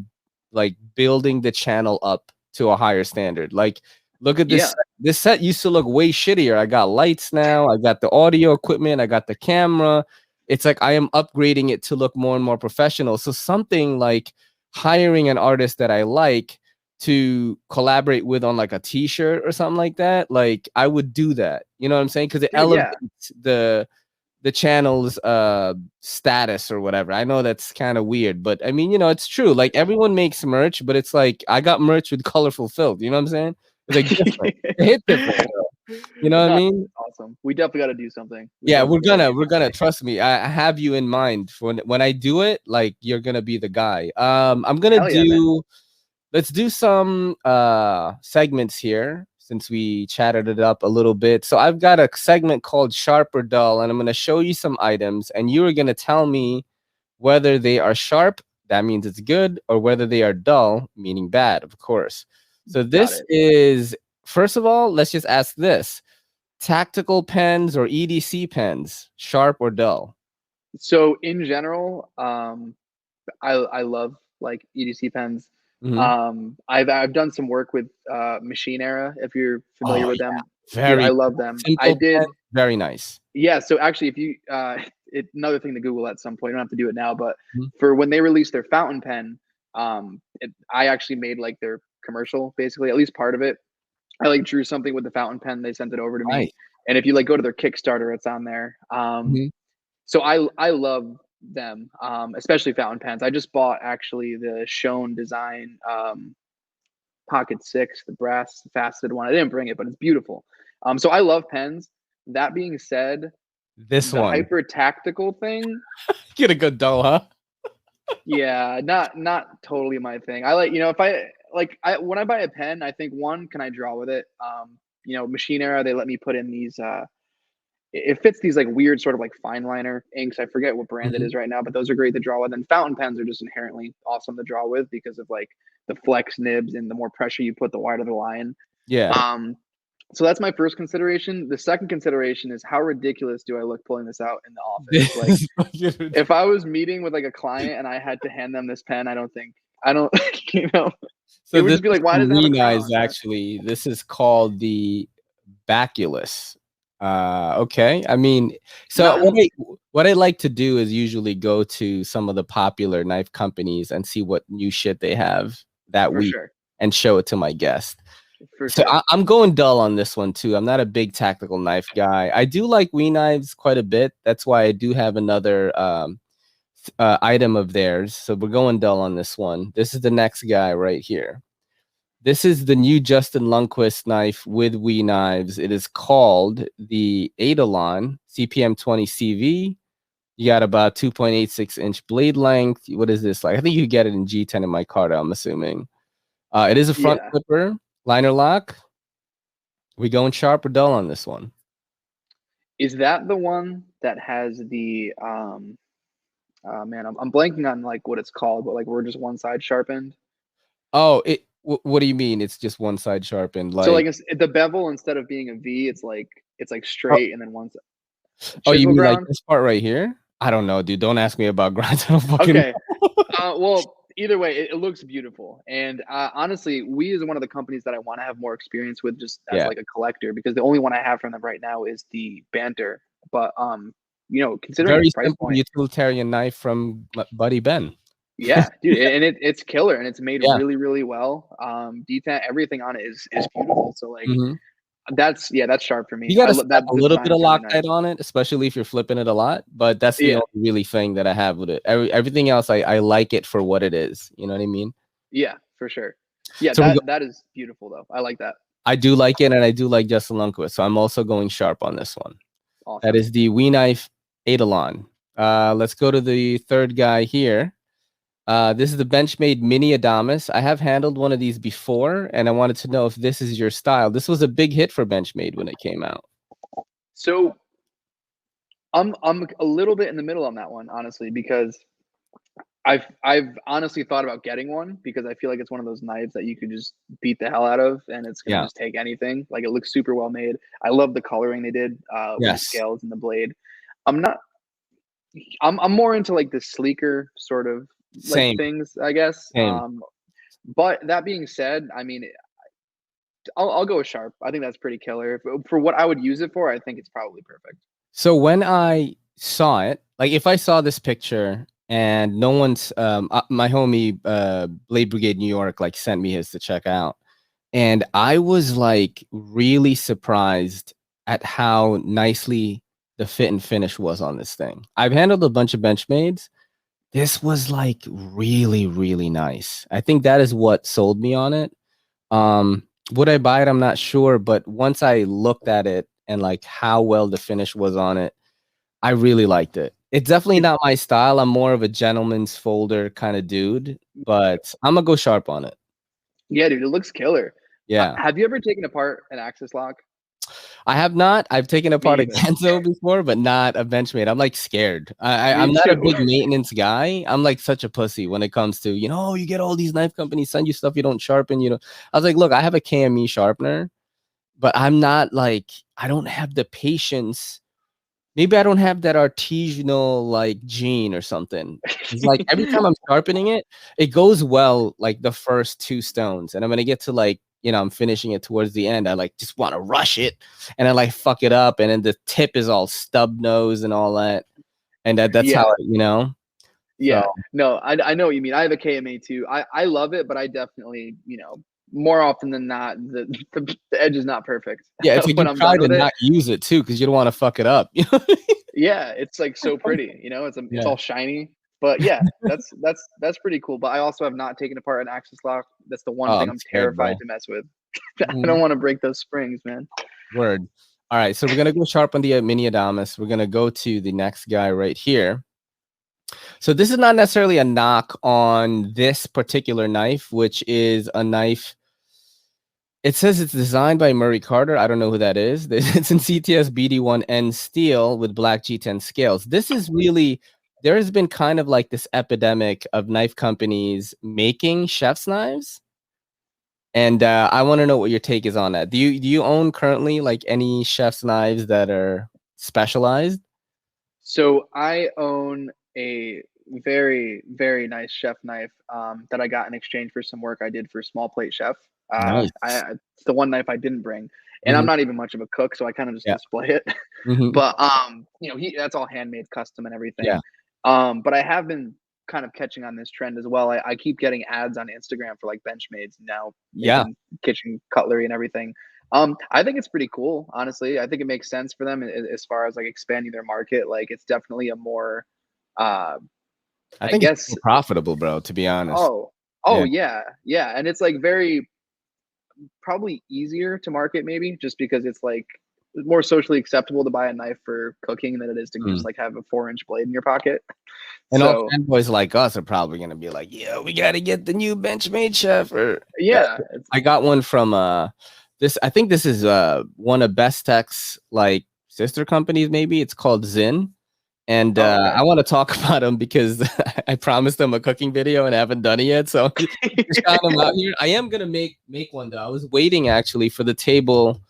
Speaker 1: like building the channel up to a higher standard. Like, look at this. Yeah. This set used to look way shittier. I got lights now. I got the audio equipment. I got the camera. It's like I am upgrading it to look more and more professional. So something like hiring an artist that I like to collaborate with on like a t-shirt or something like that, like I would do that. You know what I'm saying? Because it elevates the channel's status or whatever. I know that's kind of weird, but I mean, you know, it's true. Like everyone makes merch, but it's like I got merch with colorful filth. You know what I'm saying? It's like different. It hit different. You know what I mean?
Speaker 2: Awesome. We definitely got to do something.
Speaker 1: We're gonna trust me. I have you in mind for when I do it. Like you're gonna be the guy. I'm gonna let's do some segments here since we chatted it up a little bit. So I've got a segment called Sharp or Dull, and I'm gonna show you some items, and you are gonna tell me whether they are sharp, that means it's good, or whether they are dull, meaning bad, of course. So this is, first of all, let's just ask this. tactical pens or EDC pens, sharp or dull?
Speaker 2: So in general, I love like EDC pens.
Speaker 1: Mhm.
Speaker 2: I've done some work with Machine Era, if you're familiar
Speaker 1: Oh,
Speaker 2: with
Speaker 1: yeah.
Speaker 2: them. Dude, I
Speaker 1: Very
Speaker 2: love them. I
Speaker 1: simple pen,
Speaker 2: did.
Speaker 1: very nice.
Speaker 2: Yeah, so actually, if you another thing to Google at some point, you don't have to do it now, but
Speaker 1: Mhm.
Speaker 2: for when they released their fountain pen, I actually made like their commercial, basically, at least part of it. I like drew something with the fountain pen, they sent it over to me,
Speaker 1: Nice.
Speaker 2: and if you like go to their Kickstarter, it's on there.
Speaker 1: Mhm.
Speaker 2: So I love them, especially fountain pens. I just bought actually the Shown Design Pocket 6, the brass faceted one. I didn't bring it, but it's beautiful. So I love pens. That being said,
Speaker 1: This
Speaker 2: the
Speaker 1: one.
Speaker 2: hyper tactical thing,
Speaker 1: Get a good dull, huh?
Speaker 2: yeah, not totally my thing. I like, if I when I buy a pen, I think one, can I draw with it? Machine Era, they let me put in these it fits these like weird sort of like fine liner inks. I forget what brand it
Speaker 1: Mhm.
Speaker 2: is right now, but those are great to draw with. And fountain pens are just inherently awesome to draw with because of like the flex nibs, and the more pressure you put, the wider the line.
Speaker 1: Yeah.
Speaker 2: So that's my first consideration. The second consideration is, how ridiculous do I look pulling this out in the office? Like, if I was meeting with like a client and I had to hand them this pen, I don't, it
Speaker 1: So
Speaker 2: would
Speaker 1: this
Speaker 2: just be
Speaker 1: is
Speaker 2: like, why
Speaker 1: from
Speaker 2: does it have a crown
Speaker 1: Renize,
Speaker 2: on it?
Speaker 1: actually. This is called the Baculus. Okay. I mean, so
Speaker 2: Not in,
Speaker 1: what I like to do is usually go to some of the popular knife companies and see what new shit they have that
Speaker 2: for
Speaker 1: week
Speaker 2: sure,
Speaker 1: and show it to my guest.
Speaker 2: for
Speaker 1: So
Speaker 2: sure.
Speaker 1: I'm going dull on this one too. I'm not a big tactical knife guy. I do like We Knives quite a bit. That's why I do have another item of theirs. So we're going dull on this one. This is the next guy right here. This is the new Justin Lundquist knife with We Knives. It is called the Eidolon CPM 20 CV. You got about 2.86-inch blade length. What is this like? I think you get it in G10 in my cart, I'm assuming. It is a front
Speaker 2: Yeah.
Speaker 1: clipper, liner lock. We going sharp or dull on this one?
Speaker 2: Is that the one that has the man, I'm blanking on like what it's called, but like we're just one side sharpened.
Speaker 1: Oh, what do you mean? It's just one side sharpened,
Speaker 2: So
Speaker 1: like
Speaker 2: like the bevel, instead of being a V, it's like
Speaker 1: oh,
Speaker 2: straight, and then one
Speaker 1: you
Speaker 2: chisel
Speaker 1: mean like
Speaker 2: ground.
Speaker 1: this part right here? I don't know, dude. Don't ask me about grinds. I don't fucking
Speaker 2: Okay.
Speaker 1: know.
Speaker 2: Well, either way, it looks beautiful, and honestly, we is one of the companies that I want to have more experience with, just as
Speaker 1: Yeah,
Speaker 2: like a collector, because the only one I have from them right now is the Banter. But considering its
Speaker 1: very
Speaker 2: price
Speaker 1: simple
Speaker 2: point,
Speaker 1: utilitarian knife from Buddy Ben.
Speaker 2: yeah, dude, and it's killer, and it's made
Speaker 1: Yeah.
Speaker 2: really, really well. Detent, everything on it is beautiful. So like
Speaker 1: Hmm.
Speaker 2: that's sharp for me.
Speaker 1: You got
Speaker 2: I
Speaker 1: to
Speaker 2: love
Speaker 1: slap
Speaker 2: that.
Speaker 1: a
Speaker 2: The
Speaker 1: little bit
Speaker 2: design
Speaker 1: of
Speaker 2: is really nice.
Speaker 1: Loctite on it, especially if you're flipping it a lot. But that's the
Speaker 2: Yeah,
Speaker 1: only really thing that I have with it. Everything else, I like it for what it is. You know what I mean?
Speaker 2: yeah, for sure. Yeah,
Speaker 1: So
Speaker 2: that is beautiful though. I like that.
Speaker 1: I do like it, and I do like Justin Lundquist. So I'm also going sharp on this one. That
Speaker 2: Awesome.
Speaker 1: is the We Knife Eidolon. Let's go to the third guy here. This is the Benchmade Mini Adamus. I have handled one of these before, and I wanted to know if this is your style. This was a big hit for Benchmade when it came out.
Speaker 2: So I'm a little bit in the middle on that one, honestly, because I've honestly thought about getting one, because I feel like it's one of those knives that you could just beat the hell out of, and it's gonna
Speaker 1: Yeah.
Speaker 2: just take anything. Like, it looks super well made. I love the coloring they did with the
Speaker 1: Yes.
Speaker 2: scales and the blade. I'm not. I'm more into like the sleeker sort of like
Speaker 1: Same.
Speaker 2: things, I guess.
Speaker 1: Same.
Speaker 2: But that being said, I mean, I'll go with sharp. I think that's pretty killer. For what I would use it for, I think it's probably perfect.
Speaker 1: So when I saw it, like if I saw this picture and no one's my homie Blade Brigade New York like sent me his to check out, and I was like really surprised at how nicely the fit and finish was on this thing. I've handled a bunch of Benchmades. This was like really, really nice. I think that is what sold me on it. Would I buy it? I'm not sure, but once I looked at it and like how well the finish was on it, I really liked it. It's definitely
Speaker 2: It,
Speaker 1: not my style. I'm more of a gentleman's folder kind of dude, but I'm gonna go sharp on it.
Speaker 2: yeah, dude, it looks killer.
Speaker 1: Yeah.
Speaker 2: Have you ever taken apart an Axis lock?
Speaker 1: I have not. I've taken
Speaker 2: Me
Speaker 1: apart a
Speaker 2: either.
Speaker 1: Genzo before, but not a Benchmade. I'm like scared.
Speaker 2: Me
Speaker 1: I'm not a
Speaker 2: too.
Speaker 1: big maintenance guy. I'm like such a pussy when it comes to, you get all these knife companies send you stuff you don't sharpen. I was like, look, I have a KME sharpener, but I'm not like, I don't have the patience. Maybe I don't have that artisanal like gene or something. It's like every time I'm sharpening it, it goes well like the first 2 stones. And I'm gonna get to like, I'm finishing it towards the end. I like just want to rush it and I like fuck it up. And then the tip is all stub nose and all that. And that's how,
Speaker 2: Yeah,
Speaker 1: so
Speaker 2: no, I know what you mean. I have a KMA too. I love it, but I definitely, more often than not, the edge is not perfect
Speaker 1: yeah, it's like
Speaker 2: when
Speaker 1: you
Speaker 2: I'm
Speaker 1: try
Speaker 2: done
Speaker 1: to
Speaker 2: with it.
Speaker 1: not use it too because you don't want to fuck it up.
Speaker 2: Yeah, it's like so pretty, it's
Speaker 1: Yeah.
Speaker 2: all shiny. But yeah, that's pretty cool. But I also have not taken apart an axis lock. That's the one
Speaker 1: Oh,
Speaker 2: thing
Speaker 1: I'm
Speaker 2: I'm
Speaker 1: scared, bro.
Speaker 2: terrified to mess with. I don't want to break those springs, man.
Speaker 1: Word. All right, so we're gonna go sharp on the mini Adamus. We're gonna go to the next guy right here. So this is not necessarily a knock on this particular knife, which is a knife. It says it's designed by Murray Carter. I don't know who that is. It's in CTS BD1N steel with black G10 scales. This is really, there has been kind of like this epidemic of knife companies making chef's knives. And I want to know what your take is on that. Do you own currently like any chef's knives that are specialized?
Speaker 2: So I own a very, very nice chef knife that I got in exchange for some work I did for Small Plate Chef.
Speaker 1: Nice.
Speaker 2: It's the one knife I didn't bring, and I'm
Speaker 1: Mhm.
Speaker 2: not even much of a cook, so I kind of just
Speaker 1: Yeah.
Speaker 2: display it.
Speaker 1: Mhm.
Speaker 2: But that's all handmade, custom, and everything.
Speaker 1: Yeah.
Speaker 2: But I have been kind of catching on this trend as well. I keep getting ads on Instagram for like Benchmades now
Speaker 1: Yeah.
Speaker 2: making kitchen cutlery and everything. I think it's pretty cool, honestly. I think it makes sense for them as far as like expanding their market. Like it's definitely a more, uh,
Speaker 1: I
Speaker 2: I
Speaker 1: think it's
Speaker 2: guess.
Speaker 1: more profitable, bro, to be honest.
Speaker 2: Oh, yeah, yeah, and it's like very probably easier to market maybe just because it's like more socially acceptable to buy a knife for cooking than it is to
Speaker 1: Mm.
Speaker 2: just like have a 4-inch blade in your pocket.
Speaker 1: And all
Speaker 2: So
Speaker 1: fanboys like us are probably gonna be like, "Yeah, we gotta get the new Benchmade chef." Or
Speaker 2: yeah,
Speaker 1: I got one from this. I think this is one of Best Tech's like sister companies. Maybe it's called Zin. And
Speaker 2: okay.
Speaker 1: I want to talk about them because I promised them a cooking video and I haven't done it yet. So just got them out here. I am gonna make one though. I was waiting actually for the table.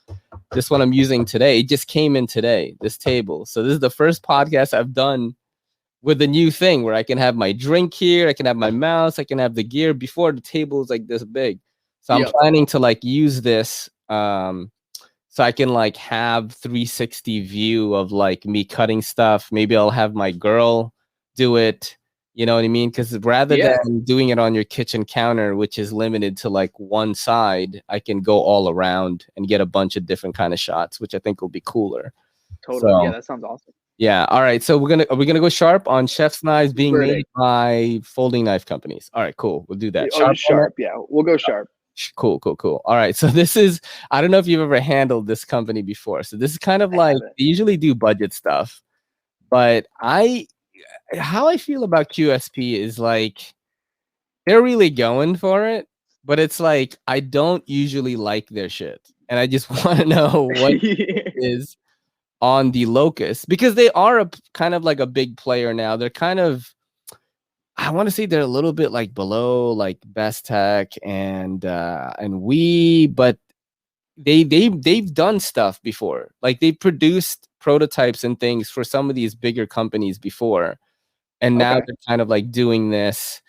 Speaker 1: This one I'm using today. It just came in today. This table. So this is the first podcast I've done with a new thing where I can have my drink here, I can have my mouse, I can have the gear. Before the table is like this big. So I'm planning to like use this so I can like have 360 view of like me cutting stuff. Maybe I'll have my girl do it. You know what I mean? Because rather than doing it on your kitchen counter, which is limited to like one side, I can go all around and get a bunch of different kind of shots, which I think will be cooler.
Speaker 2: Totally.
Speaker 1: So,
Speaker 2: Yeah, that sounds awesome.
Speaker 1: yeah. All right. So are we gonna go sharp on chef's knives being made by folding knife companies? All right, cool. We'll do that.
Speaker 2: Oh, sharp. Yeah, we'll go sharp.
Speaker 1: Cool. All right. So this is, I don't know if you've ever handled this company before. So this is kind of like, they usually do budget stuff, but how I feel about QSP is like, they're really going for it, but it's like, I don't usually like their shit. And I just want to know what it is on the Locust, because they are a kind of like a big player now. They're kind of, I want to say they're a little bit like below like Best Tech and we, but they've done stuff before. Like they produced prototypes and things for some of these bigger companies before, and now they're kind of like doing this.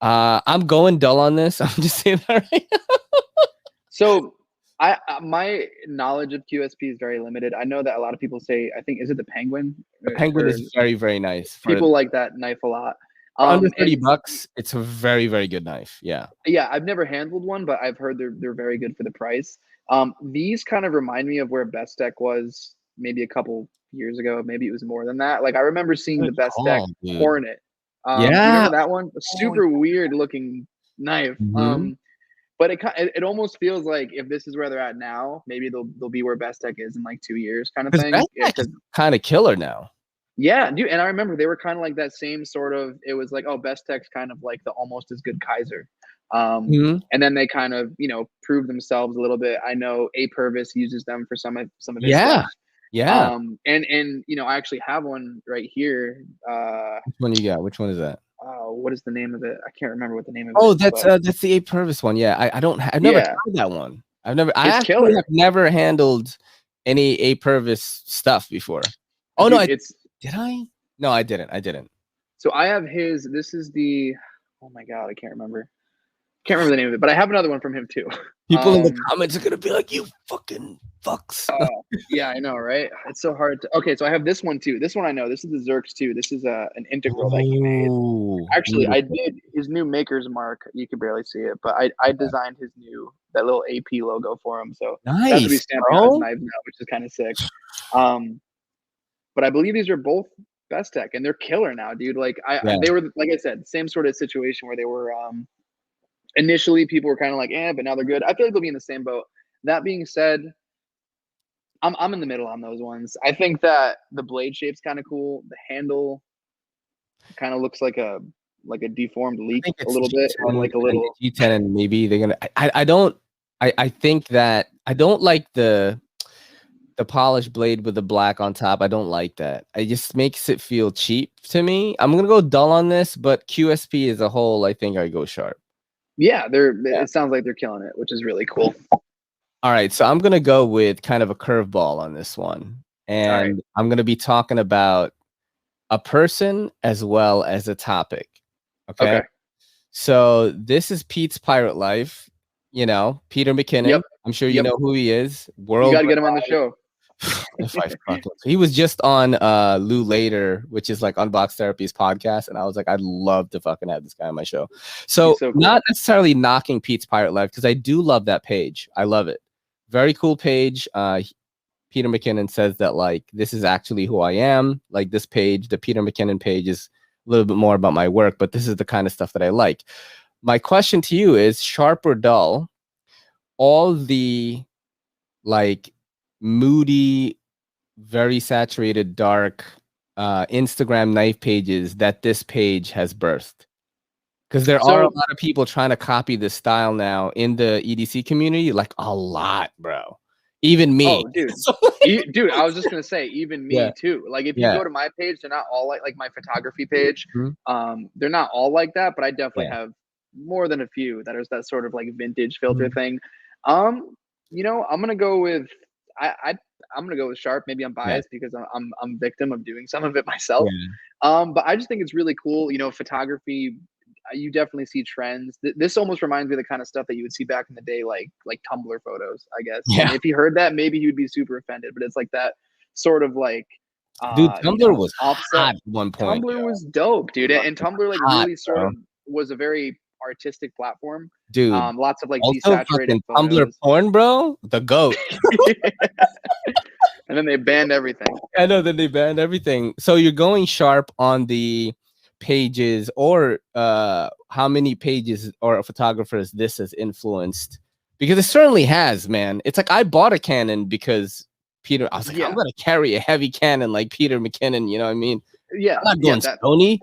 Speaker 1: I'm going dull on this. I'm just saying that right now.
Speaker 2: So my knowledge of QSP is very limited. I know that a lot of people say, I think, is it the Penguin?
Speaker 1: The Penguin is very, very nice.
Speaker 2: People like that knife a lot.
Speaker 1: For under $30, it's a very, very good knife. Yeah.
Speaker 2: Yeah, I've never handled one, but I've heard they're very good for the price. These kind of remind me of where Best Tech was maybe a couple years ago. Maybe it was more than that. Like I remember seeing the Best Tech Hornet. Do you remember that one? A super weird looking knife. But it almost feels like if this is where they're at now, maybe they'll be where Best Tech is in like 2 years, kind of thing.
Speaker 1: Best Tech is kind of killer now.
Speaker 2: Yeah, dude. And I remember they were kind of like that same sort of. It was like, oh, Best Tech's kind of like the almost as good Kaiser. And then they kind of proved themselves a little bit. I know A Purvis uses them for some of his stuff.
Speaker 1: Yeah.
Speaker 2: And I actually have one right here.
Speaker 1: Which one you got? Which one is that?
Speaker 2: What is the name of it? I can't remember what the name of it is.
Speaker 1: Oh, that's the A Purvis one. Yeah, I've never tried that one. I actually have never handled any A Purvis stuff before. Oh,
Speaker 2: dude,
Speaker 1: no, did I? No, I didn't.
Speaker 2: So I have his, this is the, oh my God, I can't remember the name of it, but I have another one from him too.
Speaker 1: People in the comments are going to be like, you fucking fucks.
Speaker 2: Yeah, I know, right? It's so hard to, okay, so I have this one too. This one I know, this is the Xerx too. This is an integral that he made. Actually, I did his new maker's mark. You can barely see it, but I designed his new, that little AP logo for him. So
Speaker 1: nice,
Speaker 2: that's what he's stamping on his knives now, which is kind of sick. But I believe these are both Best Tech, and they're killer now, dude. Like they were, like I said, same sort of situation where they were initially people were kind of like, but now they're good. I feel like they'll be in the same boat. That being said, I'm in the middle on those ones. I think that the blade shape's kind of cool. The handle kind of looks like a deformed leak a little bit, like a little
Speaker 1: G10, and maybe they're gonna. I think that I don't like the polished blade with the black on top. I don't like that. It just makes it feel cheap to me. I'm gonna go dull on this, but QSP as a whole, I think I go sharp.
Speaker 2: Yeah, it sounds like they're killing it, which is really cool.
Speaker 1: All right, so I'm gonna go with kind of a curveball on this one, and I'm gonna be talking about a person as well as a topic. Okay. So this is Pete's Pirate Life. You know, Peter McKinnon. Yep. I'm sure you know who he is.
Speaker 2: You gotta get him on the show.
Speaker 1: If I fucking, he was just on Lou Later, which is like Unbox Therapy's podcast, and I was like, I'd love to fucking have this guy on my show. So cool. Not necessarily knocking Pete's Pirate Life, because I do love that page. I love it. Very cool page. Peter McKinnon says that like this is actually who I am. Like this page, the Peter McKinnon page, is a little bit more about my work, but this is the kind of stuff that I like. My question to you is, sharp or dull? All the like moody, very saturated, dark Instagram knife pages that this page has birthed. Because there are a lot of people trying to copy this style now in the EDC community, like a lot, bro. Even me.
Speaker 2: Oh, dude. Dude, I was just gonna say, even me too. Like if you go to my page, they're not all like my photography page. They're not all like that, but I definitely have more than a few that are that sort of like vintage filter thing. You know, I'm gonna go with I'm gonna go with sharp. Maybe I'm biased because I'm victim of doing some of it myself. But I just think it's really cool. You know, photography, you definitely see trends. This almost reminds me of the kind of stuff that you would see back in the day, like Tumblr photos, I guess. And if he heard that, maybe he would be super offended. But it's like that sort of like,
Speaker 1: dude, Tumblr was hot at one point.
Speaker 2: Tumblr was dope, dude. And Tumblr like really sort of was a very artistic platform,
Speaker 1: dude.
Speaker 2: Lots of like desaturated
Speaker 1: Tumblr porn, bro. The GOAT.
Speaker 2: And then they banned everything.
Speaker 1: I know, then they banned everything. So you're going sharp on the pages, or how many pages or photographers this has influenced? Because it certainly has, man. It's like I bought a Canon because Peter, I was like, I'm gonna carry a heavy Canon like Peter McKinnon, you know what I mean?
Speaker 2: Yeah,
Speaker 1: I'm not going Sony.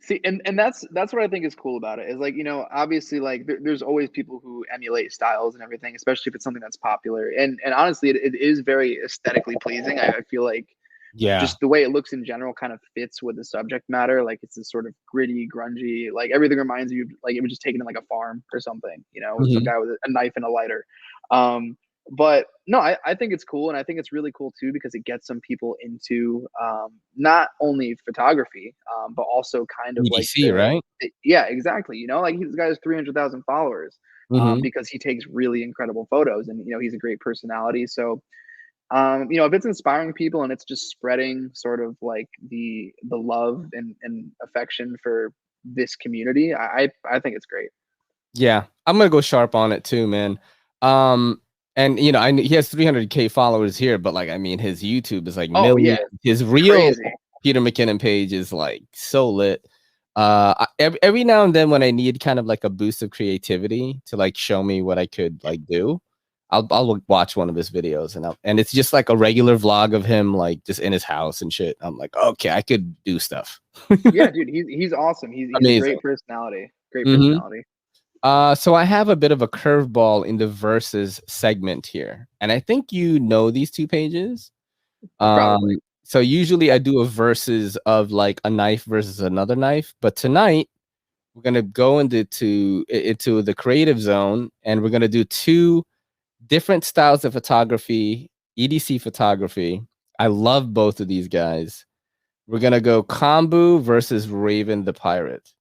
Speaker 2: See, and that's what I think is cool about it, is like, you know, obviously like there's always people who emulate styles and everything, especially if it's something that's popular. And honestly, it is very aesthetically pleasing. I feel like just the way it looks in general kind of fits with the subject matter. Like it's this sort of gritty, grungy, like everything reminds you like it was just taken in like a farm or something, you know, with some guy with a knife and a lighter. But no, I think it's cool. And I think it's really cool too, because it gets some people into not only photography, but also kind of
Speaker 1: EDC, right?
Speaker 2: Yeah, exactly. You know, like this guy has 300,000 followers because he takes really incredible photos, and, you know, he's a great personality. So, you know, if it's inspiring people and it's just spreading sort of like the love and affection for this community, I think it's great.
Speaker 1: Yeah, I'm gonna go sharp on it too, man. And you know, he has 300K followers here, but like, I mean, his YouTube is like millions. His real Peter McKinnon page is like so lit. Every now and then when I need kind of like a boost of creativity to like show me what I could like do, I'll watch one of his videos, and it's just like a regular vlog of him like just in his house and shit. I'm like, okay, I could do stuff.
Speaker 2: Yeah, dude, he's awesome. He's a great personality. Great personality.
Speaker 1: So I have a bit of a curveball in the versus segment here, and I think you know these two pages. So usually I do a versus of like a knife versus another knife, but tonight we're gonna go into the creative zone, and we're gonna do two different styles of photography, EDC photography. I love both of these guys. We're gonna go Kombu versus Raven the Pirate.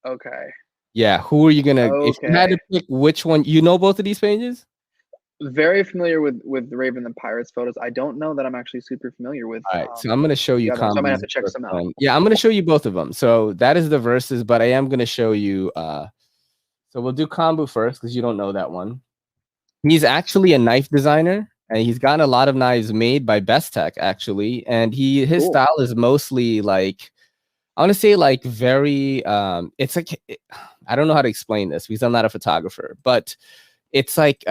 Speaker 2: Okay.
Speaker 1: Yeah, who are you gonna? If you had to pick which one, you know both of these pages.
Speaker 2: Very familiar with Raven the Pirates photos. I don't know that I'm actually super familiar with.
Speaker 1: All right, so I'm gonna show you.
Speaker 2: So I might have to check some out.
Speaker 1: Yeah, I'm gonna show you both of them. So that is the verses, but I am gonna show you. So we'll do Kombu first because you don't know that one. He's actually a knife designer, and he's gotten a lot of knives made by Best Tech actually, and his style is mostly like, I want to say like very. It's like, I don't know how to explain this because I'm not a photographer, but it's like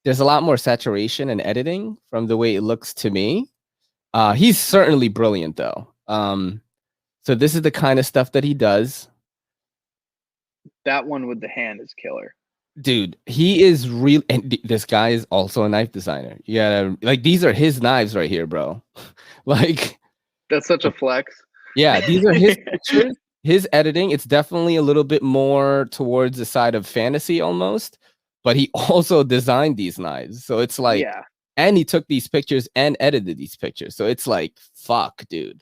Speaker 1: there's a lot more saturation and editing from the way it looks to me. He's certainly brilliant though. So this is the kind of stuff that he does.
Speaker 2: That one with the hand is killer.
Speaker 1: Dude, he is real, and this guy is also a knife designer. Yeah, like these are his knives right here, bro. Like,
Speaker 2: that's such a flex.
Speaker 1: Yeah, these are his pictures, his editing. It's definitely a little bit more towards the side of fantasy almost, but he also designed these knives. So it's like,
Speaker 2: yeah.
Speaker 1: And he took these pictures and edited these pictures. So it's like, fuck, dude.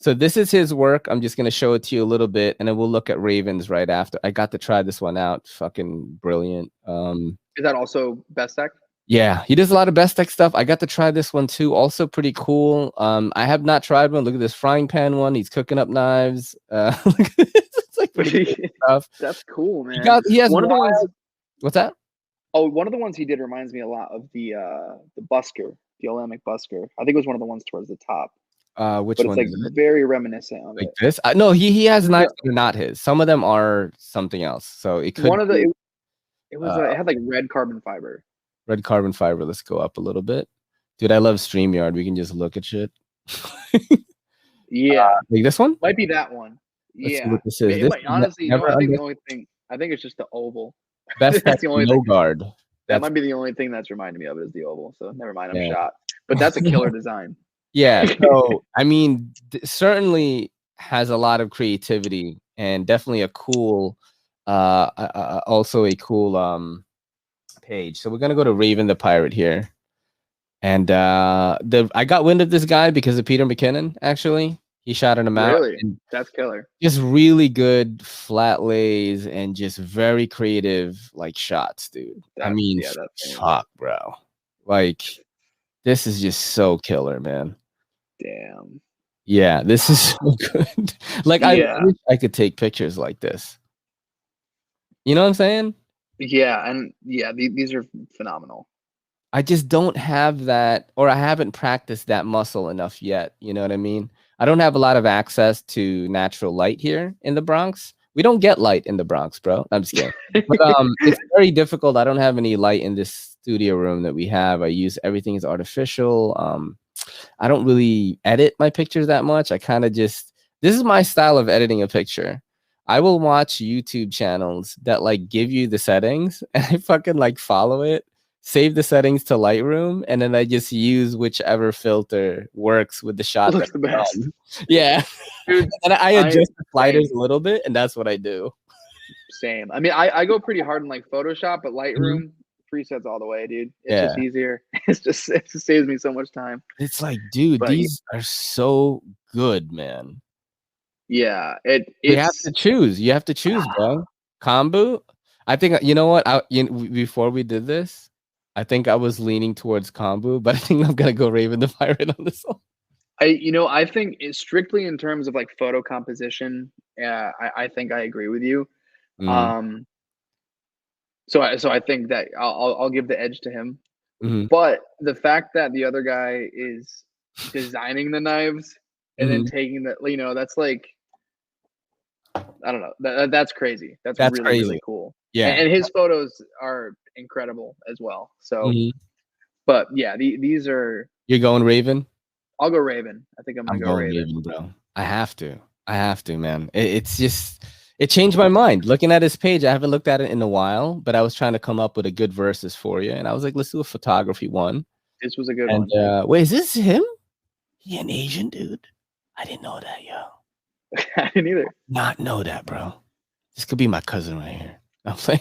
Speaker 1: So this is his work. I'm just going to show it to you a little bit, and then we'll look at Ravens right after. I got to try this one out. Fucking brilliant.
Speaker 2: Is that also Best Tech?
Speaker 1: Yeah, he does a lot of Best Tech stuff. I got to try this one too. Also pretty cool. I have not tried one. Look at this frying pan one. He's cooking up knives. It's like pretty cool stuff.
Speaker 2: That's cool, man.
Speaker 1: He has
Speaker 2: one of the ones.
Speaker 1: What's that?
Speaker 2: Oh, one of the ones he did reminds me a lot of the busker, the Olympic busker. I think it was one of the ones towards the top.
Speaker 1: Which
Speaker 2: but
Speaker 1: one?
Speaker 2: It's like very reminiscent of
Speaker 1: like this. No, he has knives that are not his. Some of them are something else. So it could.
Speaker 2: One of the it was it had like red carbon fiber.
Speaker 1: Red carbon fiber. Let's go up a little bit, dude. I love StreamYard. We can just look at shit.
Speaker 2: Yeah,
Speaker 1: like this one
Speaker 2: might be that one.
Speaker 1: Let's
Speaker 2: yeah,
Speaker 1: see what this is.
Speaker 2: Honestly, I think the only thing. I think it's just the oval.
Speaker 1: Best that's the only no guard.
Speaker 2: That might be the only thing that's reminding me of it is the oval. So never mind, I'm shot. But that's a killer design.
Speaker 1: Yeah. So I mean, certainly has a lot of creativity and definitely a cool, also a cool page. So we're gonna go to Raven the Pirate here, and I got wind of this guy because of Peter McKinnon. Actually, he shouted him out.
Speaker 2: Really, that's killer.
Speaker 1: Just really good flat lays and just very creative like shots, dude. I mean, fuck, bro. Like, this is just so killer, man.
Speaker 2: Damn.
Speaker 1: Yeah, this is so good. Like, I wish I could take pictures like this. You know what I'm saying?
Speaker 2: Yeah, and these are phenomenal.
Speaker 1: I just don't have that, or I haven't practiced that muscle enough yet. You know what I mean? I don't have a lot of access to natural light here in the Bronx. We don't get light in the Bronx, bro. I'm just kidding. But it's very difficult. I don't have any light in this studio room that we have. I use everything is artificial. I don't really edit my pictures that much. I kind of just, this is my style of editing a picture. I will watch YouTube channels that like give you the settings, and I fucking like follow it, save the settings to Lightroom, and then I just use whichever filter works with the shot.
Speaker 2: Looks the best.
Speaker 1: Yeah. Dude, and I adjust the sliders a little bit, and that's what I do.
Speaker 2: Same. I mean, I go pretty hard in like Photoshop, but Lightroom presets all the way, dude. It's just easier. It just saves me so much time.
Speaker 1: It's like, dude, these are so good, man.
Speaker 2: Yeah,
Speaker 1: you have to choose. You have to choose, bro. Kombu. I think you know what. Before we did this, I think I was leaning towards Kombu, but I think I'm gonna go Raven the Pirate on this one.
Speaker 2: I think it's strictly in terms of like photo composition. I think I agree with you. So I think that I'll give the edge to him. But the fact that the other guy is designing the knives and then taking the, that's like, I don't know. That's crazy. That's really,
Speaker 1: crazy.
Speaker 2: Really cool.
Speaker 1: Yeah.
Speaker 2: And his photos are incredible as well. So, but yeah, these are.
Speaker 1: You're going Raven?
Speaker 2: I'll go Raven. I think I'm going to go Raven,
Speaker 1: bro. I have to, man. It's just, it changed my mind. Looking at his page, I haven't looked at it in a while, but I was trying to come up with a good verses for you. And I was like, let's do a photography one.
Speaker 2: This was a good one.
Speaker 1: Wait, is this him? He an Asian dude? I didn't know that, yo.
Speaker 2: I didn't either.
Speaker 1: Not know that, bro. This could be my cousin right here. I'm playing.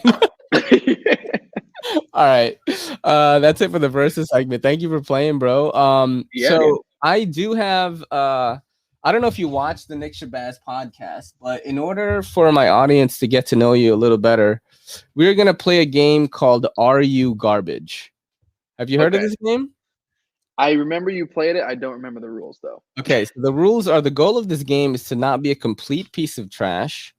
Speaker 1: All right. That's it for the versus segment. Thank you for playing, bro.
Speaker 2: Yeah, dude.
Speaker 1: I do have I don't know if you watch the Nick Shabazz podcast, but in order for my audience to get to know you a little better, we're gonna play a game called Are You Garbage? Have you heard of this game?
Speaker 2: I remember you played it. I don't remember the rules though.
Speaker 1: Okay, so the rules are the goal of this game is to not be a complete piece of trash.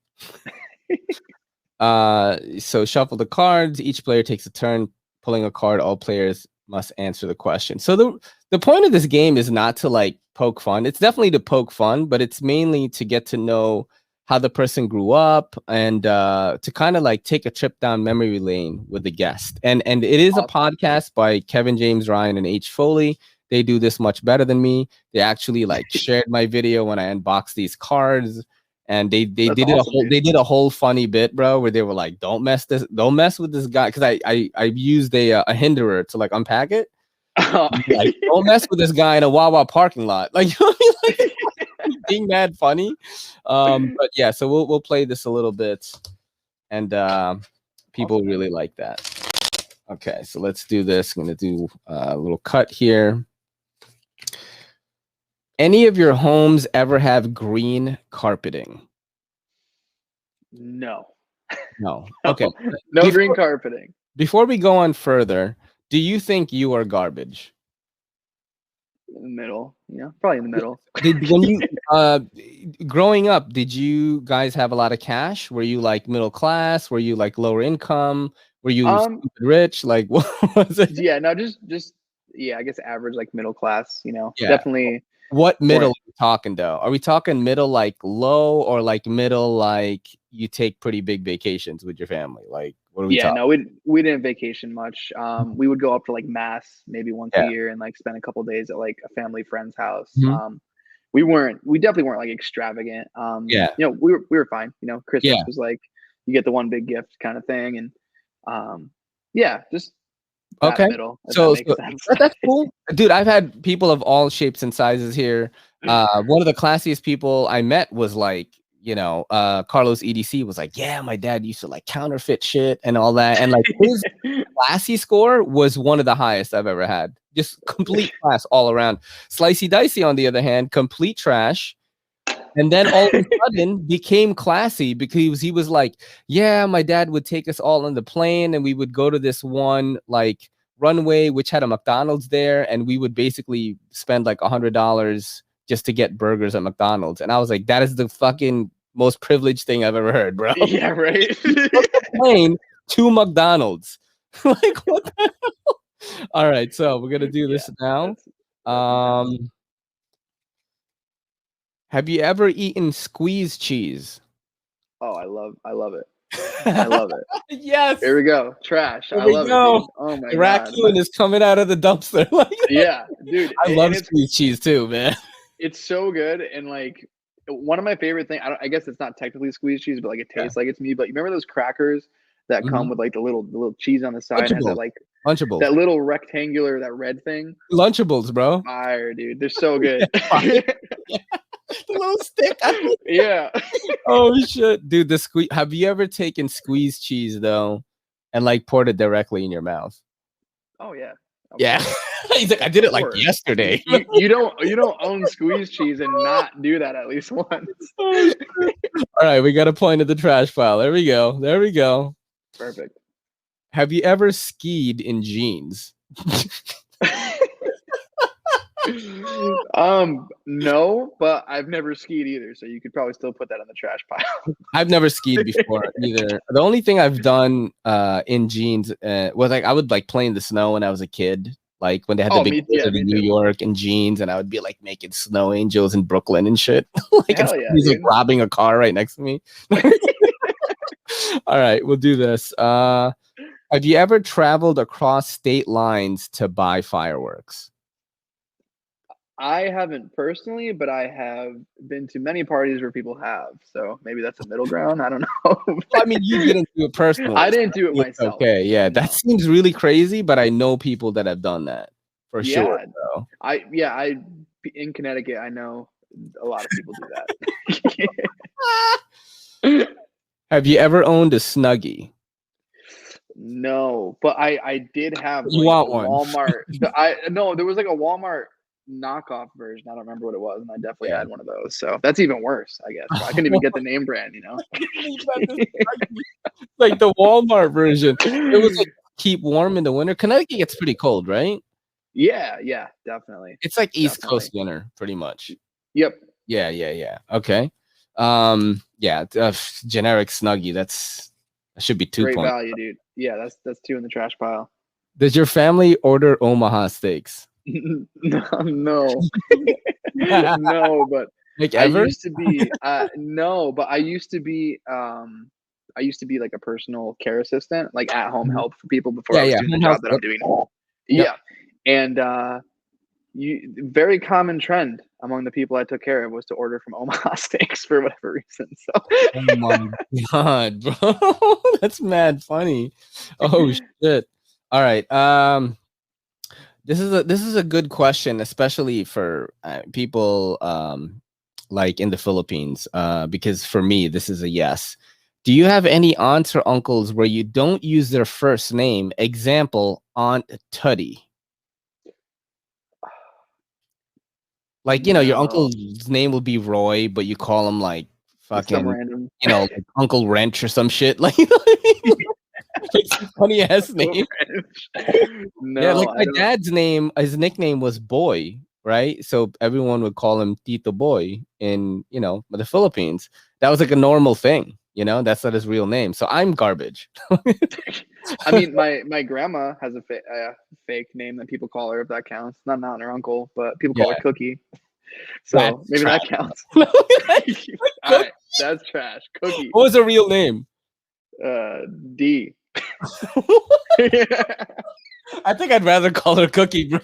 Speaker 1: So shuffle the cards. Each player takes a turn pulling a card. All players must answer the question. So the point of this game is not to like poke fun. It's definitely to poke fun, but it's mainly to get to know how the person grew up and to kind of like take a trip down memory lane with the guest. And it is a podcast by Kevin James Ryan and H. Foley. They do this much better than me. They actually like shared my video when I unboxed these cards. And they did a whole funny bit, bro, where they were like, don't mess with this guy, because I used a hinderer to like unpack it. Like, don't mess with this guy in a Wawa parking lot. Like, you know what I mean? Like, being mad funny. But yeah, so we'll play this a little bit, and people really like that. Okay, so let's do this. I'm gonna do a little cut here. Any of your homes ever have green carpeting?
Speaker 2: No.
Speaker 1: No. Okay.
Speaker 2: No green carpeting.
Speaker 1: Before we go on further, do you think you are garbage?
Speaker 2: In the middle, probably in the middle.
Speaker 1: When you growing up, did you guys have a lot of cash? Were you like middle class? Were you like lower income? Were you stupid rich? Like, what was it?
Speaker 2: Yeah, no, just I guess average, like middle class. Definitely.
Speaker 1: What middle are we talking though? Are we talking middle like low, or like middle like you take pretty big vacations with your family? Like, what are we talking?
Speaker 2: No, we didn't vacation much. We would go up to like Mass maybe once a year and like spend a couple days at like a family friend's house. We definitely weren't like extravagant. We were fine. Christmas was like you get the one big gift kind of thing, and just
Speaker 1: okay.
Speaker 2: Middle,
Speaker 1: so that's cool, dude. I've had people of all shapes and sizes here. One of the classiest people I met was like, Carlos EDC was like, yeah, my dad used to like counterfeit shit and all that, and like his classy score was one of the highest I've ever had. Just complete class all around. Slicey Dicey, on the other hand, complete trash. And then all of a sudden became classy because he was like, yeah, my dad would take us all on the plane and we would go to this one like runway which had a McDonald's there, and we would basically spend like $100 just to get burgers at McDonald's. And I was like, that is the fucking most privileged thing I've ever heard, bro.
Speaker 2: Yeah, right.
Speaker 1: Plane to McDonald's. Like, what the hell? All right, so we're gonna do this now. Have you ever eaten squeeze cheese?
Speaker 2: Oh, I love it. I love it.
Speaker 1: Yes.
Speaker 2: Here we go. Trash.
Speaker 1: Here
Speaker 2: I love
Speaker 1: go.
Speaker 2: it. Dude. Oh my
Speaker 1: god. Raccoon is coming out of the dumpster.
Speaker 2: Yeah, dude.
Speaker 1: I love squeeze cheese too, man.
Speaker 2: It's so good, and like one of my favorite things. I guess it's not technically squeeze cheese, but like it tastes like it's me. But you remember those crackers that come with like the little cheese on the side and has that like
Speaker 1: Lunchables.
Speaker 2: That little rectangular, that red thing.
Speaker 1: Lunchables, bro.
Speaker 2: Fire, dude. They're so good.
Speaker 1: The little stick.
Speaker 2: Yeah.
Speaker 1: Oh shit, dude. The squeeze. Have you ever taken squeeze cheese though, and like poured it directly in your mouth?
Speaker 2: Oh yeah.
Speaker 1: Yeah. He's like, I did it like yesterday.
Speaker 2: You don't own squeeze cheese and not do that at least once.
Speaker 1: All right, we got a point of the trash pile. There we go.
Speaker 2: Perfect.
Speaker 1: Have you ever skied in jeans?
Speaker 2: No, but I've never skied either, so you could probably still put that on the trash pile.
Speaker 1: I've never skied before either. The only thing I've done in jeans was like I would like play in the snow when I was a kid, like when they had the big blizzard in New York in jeans, and I would be like making snow angels in Brooklyn and shit. Like he's like robbing a car right next to me. All right, we'll do this. Have you ever traveled across state lines to buy fireworks?
Speaker 2: I haven't personally, but I have been to many parties where people have. So maybe that's a middle ground. I don't know.
Speaker 1: I mean, you didn't do it personally.
Speaker 2: I didn't do it myself.
Speaker 1: Okay, yeah, that seems really crazy, but I know people that have done that for sure. Bro.
Speaker 2: I in Connecticut, I know a lot of people do that.
Speaker 1: Have you ever owned a Snuggie?
Speaker 2: No, but I did have
Speaker 1: You
Speaker 2: like
Speaker 1: want
Speaker 2: a
Speaker 1: one?
Speaker 2: Walmart. There was like a Walmart knockoff version. I don't remember what it was, and I definitely had one of those. So that's even worse, I guess. I couldn't even get the name brand,
Speaker 1: Like the Walmart version. It was like keep warm in the winter. Connecticut gets pretty cold, right?
Speaker 2: Yeah, definitely.
Speaker 1: It's like East Coast winter, pretty much.
Speaker 2: Yep.
Speaker 1: Yeah. Okay. Generic Snuggie. That should be 2
Speaker 2: Great
Speaker 1: points.
Speaker 2: value, dude. Yeah, that's 2 in the trash pile.
Speaker 1: Does your family order Omaha steaks?
Speaker 2: No, but
Speaker 1: like
Speaker 2: I
Speaker 1: ever?
Speaker 2: used to be no, but I used to be like a personal care assistant, like at home help for people before I was doing the job that I'm doing now. Yeah. And very common trend among the people I took care of was to order from Omaha Steaks for whatever reason. So
Speaker 1: oh my god, bro. That's mad funny. Oh shit. All right. This is a good question, especially for people like in the Philippines, because for me this is a yes. Do you have any aunts or uncles where you don't use their first name? Example, Aunt Tutty. Like, your uncle's name will be Roy, but you call him like fucking
Speaker 2: random,
Speaker 1: like Uncle Wrench or some shit. Like, you know what I mean? It's a funny ass name. Yeah, like my dad's name, his nickname was Boy, right? So everyone would call him Tito Boy in, the Philippines. That was like a normal thing, that's not his real name. So I'm garbage.
Speaker 2: I mean, my grandma has a fake name that people call her, if that counts. Not an aunt or uncle, but people call her Cookie. So maybe that counts. All right, that's trash. Cookie.
Speaker 1: What was her real name?
Speaker 2: D.
Speaker 1: I think I'd rather call her Cookie, bro.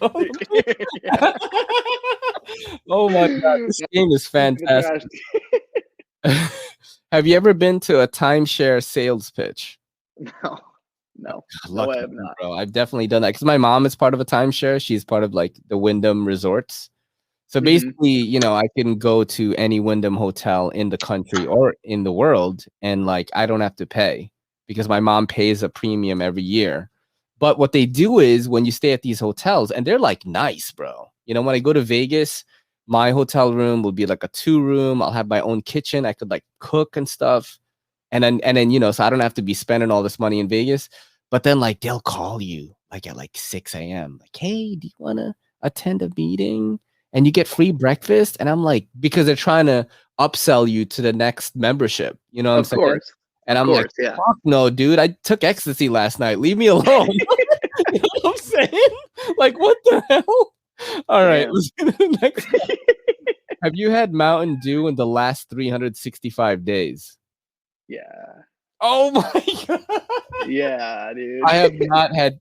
Speaker 1: Oh my god, this game is fantastic. Have you ever been to a timeshare sales pitch?
Speaker 2: No,
Speaker 1: I
Speaker 2: have not.
Speaker 1: Bro, I've definitely done that because my mom is part of a timeshare. She's part of like the Wyndham Resorts. So basically, I can go to any Wyndham hotel in the country or in the world, and like I don't have to pay because my mom pays a premium every year. But what they do is when you stay at these hotels, and they're like nice, bro. When I go to Vegas, my hotel room will be like a 2-room. I'll have my own kitchen. I could like cook and stuff. And then, so I don't have to be spending all this money in Vegas. But then like they'll call you like at like 6 a.m. Like, hey, do you want to attend a meeting? And you get free breakfast. And I'm like, because they're trying to upsell you to the next membership. You know what I'm saying? Of course. And I'm like, fuck no, dude. I took ecstasy last night. Leave me alone. You know what I'm saying? Like, what the hell? All right, let's get to the next one. Have you had Mountain Dew in the last 365 days?
Speaker 2: Yeah.
Speaker 1: Oh my god.
Speaker 2: Yeah, dude.
Speaker 1: I have not had.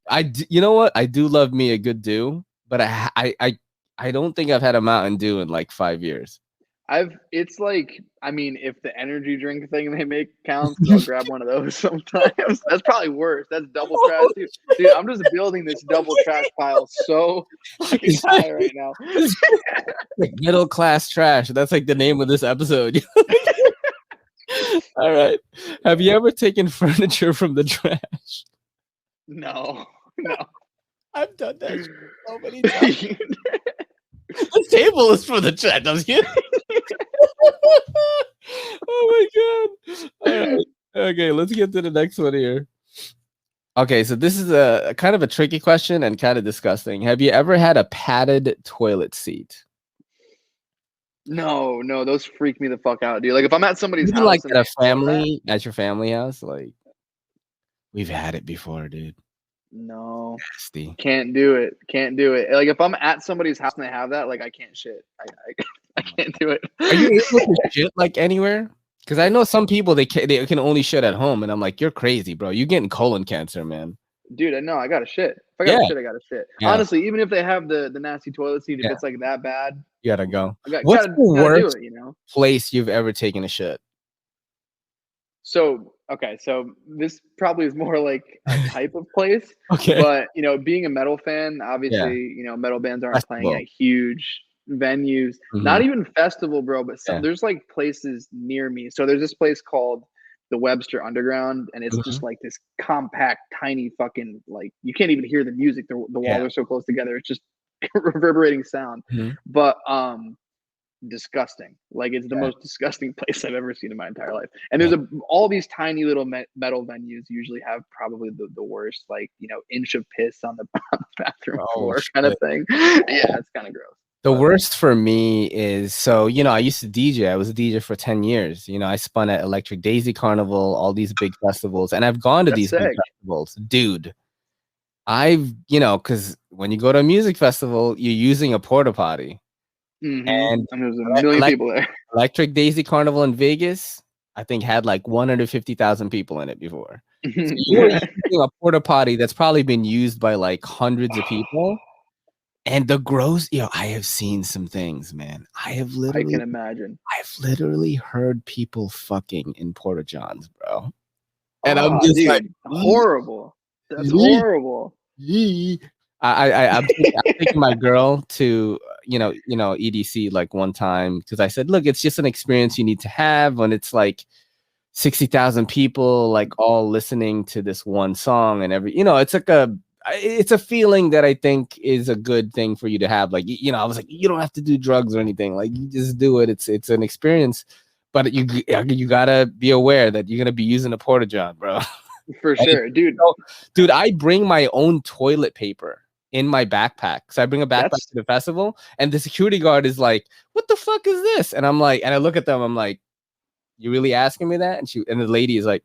Speaker 1: You know what? I do love me a good Dew, but I don't think I've had a Mountain Dew in like 5 years.
Speaker 2: It's like, I mean, if the energy drink thing they make counts, I'll grab one of those sometimes. That's probably worse. That's double trash, dude. I'm just building this double trash pile so fucking high right now.
Speaker 1: Middle class trash. That's like the name of this episode. All right. Have you ever taken furniture from the trash?
Speaker 2: No.
Speaker 1: I've done that so many times. The table is for the trash. Oh my god. All right. Okay, let's get to the next one here. Okay, so this is a kind of a tricky question and kind of disgusting. Have you ever had a padded toilet seat?
Speaker 2: No, those freak me the fuck out, dude. Like if I'm at somebody's house,
Speaker 1: like at your family house, like we've had it before, dude.
Speaker 2: No,
Speaker 1: nasty.
Speaker 2: Can't do it. Like if I'm at somebody's house and they have that, like I can't shit. I can't do it.
Speaker 1: Are you able to shit like anywhere? Because I know some people they can only shit at home, and I'm like, you're crazy, bro. You're getting colon cancer, man.
Speaker 2: Dude, I know. I gotta shit. If I gotta shit, I gotta shit. Yeah. Honestly, even if they have the nasty toilet seat, if it's like that bad,
Speaker 1: you gotta go. What's the worst
Speaker 2: do it,
Speaker 1: place you've ever taken a shit?
Speaker 2: So this probably is more like a type of place.
Speaker 1: Okay.
Speaker 2: But being a metal fan, obviously, metal bands aren't playing at huge venues, not even festival, bro. But there's like places near me. So there's this place called the Webster Underground, and it's just like this compact, tiny fucking, like, you can't even hear the music. The walls are so close together. It's just reverberating sound. But disgusting. Like, it's the most disgusting place I've ever seen in my entire life. And there's all these tiny little metal venues usually have probably the worst, like, you know, inch of piss on the bathroom floor kind of thing. Yeah, it's kind of gross.
Speaker 1: The worst for me is, so, you know, I used to DJ. I was a DJ for 10 years. You know, I spun at Electric Daisy Carnival, all these big festivals, and I've gone to these big festivals. Dude, you know, because when you go to a music festival, you're using a porta potty. And
Speaker 2: there's a million people there.
Speaker 1: Electric Daisy Carnival in Vegas, I think, had like 150,000 people in it before. So you're using a porta potty that's probably been used by like hundreds of people. And the gross, you know, I have seen some things, man. I can
Speaker 2: imagine.
Speaker 1: I've literally heard people fucking in porta johns, bro. And I'm just like,
Speaker 2: horrible. That's horrible.
Speaker 1: I'm taking my girl to, you know, EDC like one time, because I said, look, it's just an experience you need to have when it's like 60,000 people like all listening to this one song, and you know, it's a feeling that I think is a good thing for you to have. Like, you know, I was like, you don't have to do drugs or anything. Like, you just do it. It's an experience, but you gotta be aware that you're gonna be using a porta john, bro.
Speaker 2: For sure, dude.
Speaker 1: Dude, I bring my own toilet paper in my backpack. So I bring a backpack to the festival, and the security guard is like, "What the fuck is this?" And I'm like, and I look at them, I'm like, "You really asking me that?" And the lady is like,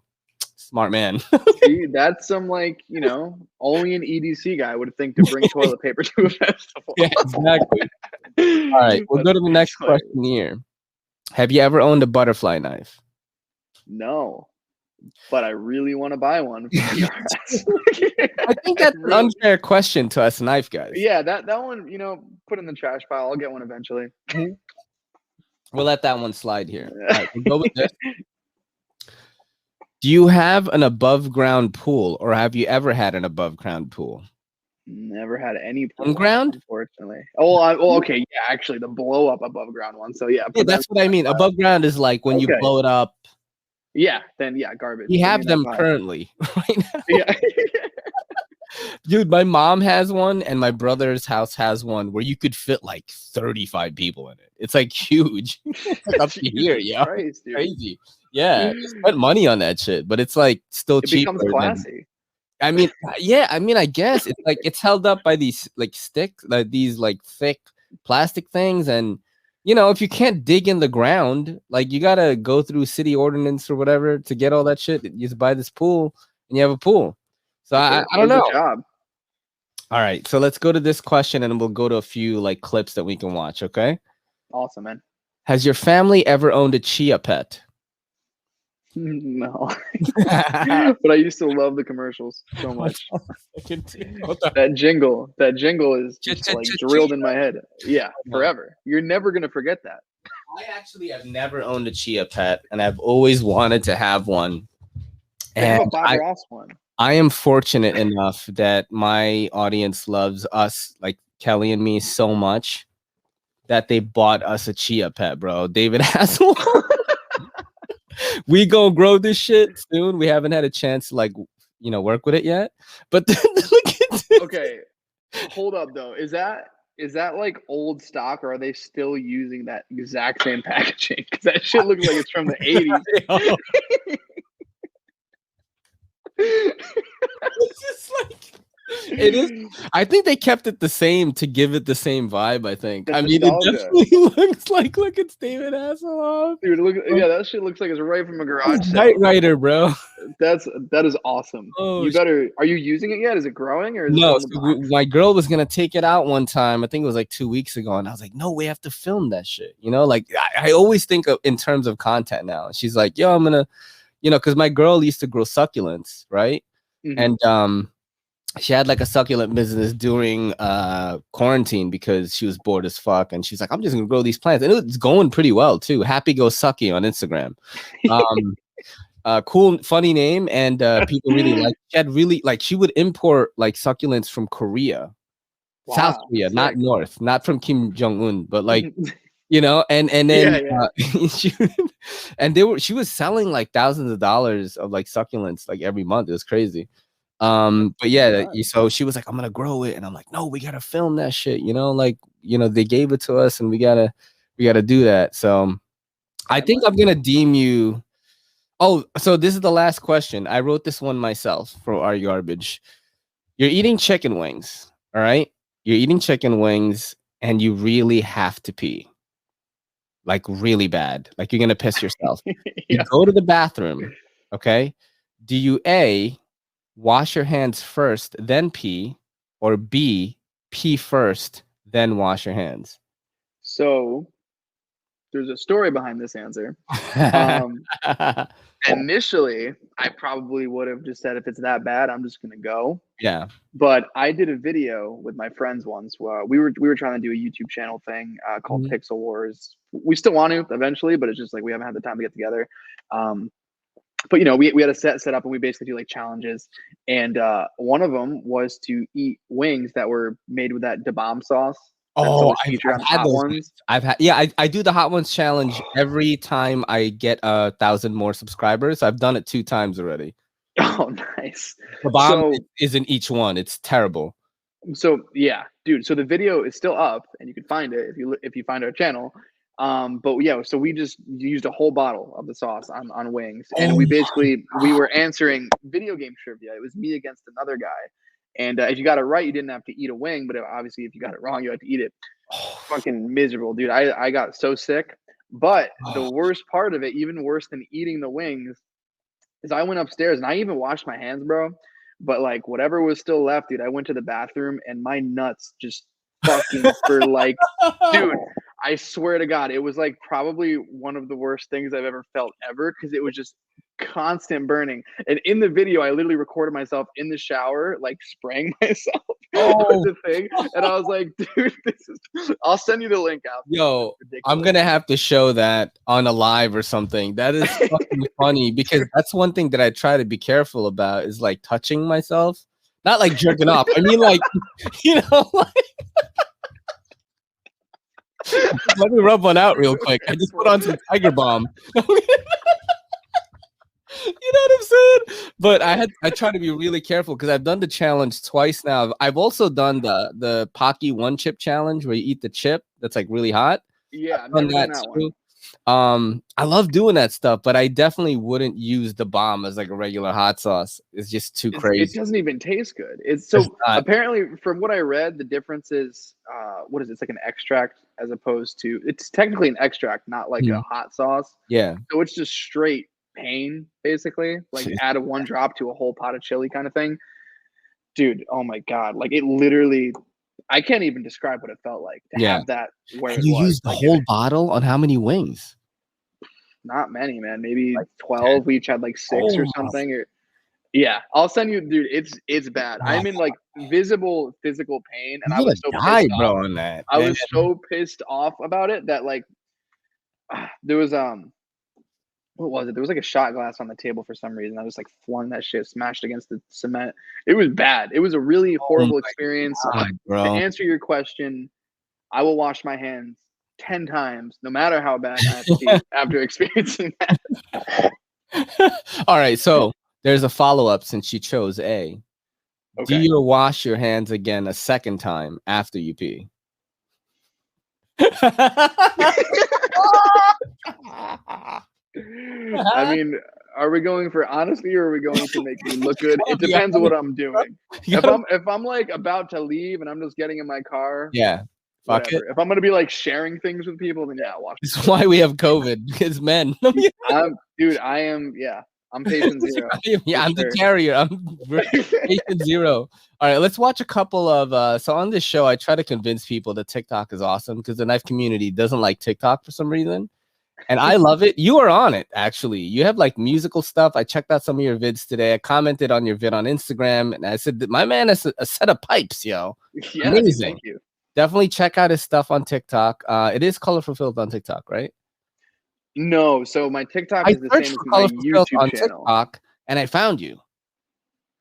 Speaker 1: "Smart man."
Speaker 2: See, that's some, like, you know, only an EDC guy would think to bring toilet paper to a festival.
Speaker 1: Yeah, exactly. All right, we'll go to the next question here. Have you ever owned a butterfly knife?
Speaker 2: No, but I really want to buy one.
Speaker 1: I think that's an unfair question to us knife guys.
Speaker 2: Yeah, that one, you know, put in the trash pile. I'll get one eventually.
Speaker 1: We'll let that one slide here. All right, we'll go with this. Do you have an above ground pool, or have you ever had an above ground pool?
Speaker 2: Never had any pool.
Speaker 1: On ground?
Speaker 2: Unfortunately. Oh, okay. Yeah, actually, the blow up above ground one. So yeah.
Speaker 1: Yeah, that's what I mean. Above ground is like when you blow it up.
Speaker 2: Yeah, then yeah, garbage.
Speaker 1: We have them currently right now.
Speaker 2: Yeah.
Speaker 1: Dude, my mom has one, and my brother's house has one where you could fit like 35 people in it. It's like huge. It's like up to here, yeah. Crazy. Yeah, spent money on that shit, but it's like still cheap. It
Speaker 2: becomes classy.
Speaker 1: I mean, yeah, I mean, I guess it's like it's held up by these like sticks, like these like thick plastic things, and you know, if you can't dig in the ground, like you gotta go through city ordinance or whatever to get all that shit. You just buy this pool, and you have a pool. So I don't know.
Speaker 2: Job.
Speaker 1: All right, so let's go to this question, and we'll go to a few like clips that we can watch. Okay.
Speaker 2: Awesome, man.
Speaker 1: Has your family ever owned a Chia pet?
Speaker 2: No, but I used to love the commercials so much. That jingle is just like drilled in my head. Yeah, forever. You're never gonna forget that.
Speaker 1: I actually have never owned a Chia pet, and I've always wanted to have one. And I am fortunate enough that my audience loves us, like Kelly and me, so much that they bought us a Chia pet, bro. David Hasselhoff. We gonna grow this shit soon. We haven't had a chance to, like, you know, work with it yet. But look at this.
Speaker 2: Okay, hold up though. Is that like old stock, or are they still using that exact same packaging? Because that shit looks like it's from the 80s.
Speaker 1: It's just like it is. I think they kept it the same to give it the same vibe. I think. I mean, it definitely looks like, look, it's David Hasselhoff.
Speaker 2: Dude, look, yeah, that shit looks like it's right from a garage sale.
Speaker 1: Knight Rider, bro.
Speaker 2: That is awesome. Oh, you better. Are you using it yet? Is it growing or?
Speaker 1: No. My girl was gonna take it out one time. I think it was like 2 weeks ago, and I was like, no, we have to film that shit. You know, like I always think of in terms of content now. And she's like, yo, I'm gonna, you know, because my girl used to grow succulents, right? And she had like a succulent business during quarantine because she was bored as fuck, and she's like, I'm just gonna grow these plants, and it's going pretty well too. Happy Go Sucky on Instagram. Cool, funny name, and people really like. She had really like, she would import like succulents from Korea, South Korea, not North, not from Kim Jong-un, but like you know, and then
Speaker 2: Yeah.
Speaker 1: she was selling like thousands of dollars of like succulents like every month. It was crazy. But yeah, so she was like, I'm gonna grow it, and I'm like, no, we gotta film that shit, you know, like, you know, they gave it to us and we gotta do that. So I think I'm gonna deem you. Oh, so this is the last question. I wrote this one myself for our garbage. You're eating chicken wings, all right? You're eating chicken wings and you really have to pee. Like really bad. Like you're gonna piss yourself. You go to the bathroom, okay? Do you A, wash your hands first, then pee, or B, pee first, then wash your hands?
Speaker 2: So there's a story behind this answer. Initially, I probably would have just said, if it's that bad, I'm just gonna go.
Speaker 1: Yeah.
Speaker 2: But I did a video with my friends once. We were trying to do a YouTube channel thing called Pixel Wars. We still want to eventually, but it's just like we haven't had the time to get together. But you know, we had a set up, and we basically do like challenges. And one of them was to eat wings that were made with that Da Bomb sauce.
Speaker 1: Oh, I've had those ones. I do the hot ones challenge every time I get 1,000 more subscribers. I've done it 2 times already.
Speaker 2: Oh, nice.
Speaker 1: The bomb is in each one. It's terrible.
Speaker 2: So yeah, dude. So the video is still up, and you can find it if you find our channel. But yeah, so we just used a whole bottle of the sauce on wings, and we were answering video game trivia. It was me against another guy. And if you got it right, you didn't have to eat a wing. But obviously, if you got it wrong, you had to eat it. Fucking miserable, dude. I got so sick. But the worst part of it, even worse than eating the wings, is I went upstairs and I even washed my hands, bro. But like whatever was still left, dude, I went to the bathroom and my nuts just fucking for like, dude, I swear to God, it was like probably one of the worst things I've ever felt ever, because it was just constant burning. And in the video, I literally recorded myself in the shower, like spraying myself with the thing. And I was like, dude, I'll send you the link out.
Speaker 1: Yo, I'm gonna have to show that on a live or something. That is fucking funny, because that's one thing that I try to be careful about, is like touching myself. Not like jerking off. I mean, like, you know, like let me rub one out real quick. I just put on some Tiger Balm. You know what I'm saying? But I try to be really careful, because I've done the challenge twice now. I've also done the Pocky 1 chip challenge, where you eat the chip that's like really hot.
Speaker 2: Yeah, I've never done that
Speaker 1: too. I love doing that stuff, but I definitely wouldn't use the bomb as like a regular hot sauce. It's just too crazy.
Speaker 2: It doesn't even taste good. It's apparently, from what I read, the difference is what is it? It's like an extract, as opposed to, it's technically an extract, not like a hot sauce.
Speaker 1: Yeah.
Speaker 2: So it's just straight pain, basically. Like add 1 drop to a whole pot of chili kind of thing. Dude, oh my God. Like it literally, I can't even describe what it felt like to have that where
Speaker 1: you used the whole bottle on how many wings?
Speaker 2: Not many, man. Maybe like 12. We each had like 6 or something. Yeah, I'll send you, dude. It's bad. I'm in like visible physical pain, and I was so pissed off.
Speaker 1: On that.
Speaker 2: I was so pissed off about it that like there was what was it? There was like a shot glass on the table for some reason. I just like flung that shit, smashed against the cement. It was bad. It was a really horrible experience. To answer your question, I will wash my hands 10 times, no matter how bad I have to be after experiencing that.
Speaker 1: All right, so there's a follow-up since you chose A. Okay. Do you wash your hands again a second time after you pee?
Speaker 2: I mean, are we going for honesty, or are we going to make me look good? It depends on what I'm doing. If I'm like about to leave and I'm just getting in my car, whatever. If I'm gonna be like sharing things with people, then watch.
Speaker 1: That's why we have COVID, because men.
Speaker 2: Dude, I am. Yeah, I'm patient zero.
Speaker 1: I'm the carrier. I'm patient zero. All right, let's watch a couple of. So on this show, I try to convince people that TikTok is awesome, because the knife community doesn't like TikTok for some reason. And I love it. You are on it, actually. You have like musical stuff. I checked out some of your vids today. I commented on your vid on Instagram, and I said that my man has a set of pipes, yo.
Speaker 2: Yeah, amazing. Thank you.
Speaker 1: Definitely check out his stuff on TikTok. It is Colorful Filth on TikTok, right?
Speaker 2: No, so my TikTok is the same as my YouTube
Speaker 1: on
Speaker 2: channel.
Speaker 1: TikTok, and I found you.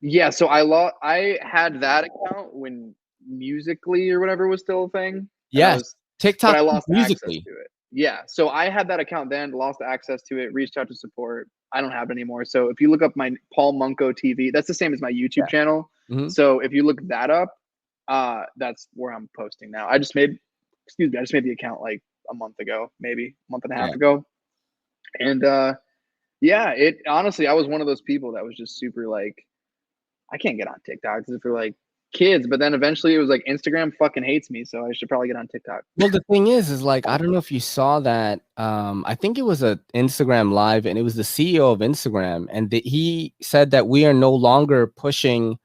Speaker 2: Yeah, so I had that account when Musically or whatever was still a thing.
Speaker 1: Yes, TikTok,
Speaker 2: but I lost
Speaker 1: Musically.
Speaker 2: access to it. Yeah. So I had that account then, lost access to it, reached out to support. I don't have it anymore. So if you look up my Paul Munko TV, that's the same as my YouTube channel.
Speaker 1: Mm-hmm.
Speaker 2: So if you look that up, that's where I'm posting now. I just made the account like a month ago, maybe a month and a half ago. And yeah, it honestly, I was one of those people that was just super like, I can't get on TikTok. This is for like kids. But then eventually it was like Instagram fucking hates me, so I should probably get on TikTok.
Speaker 1: Well, the thing is like, I don't know if you saw that. I think it was a Instagram live, and it was the CEO of Instagram, and he said that we are no longer pushing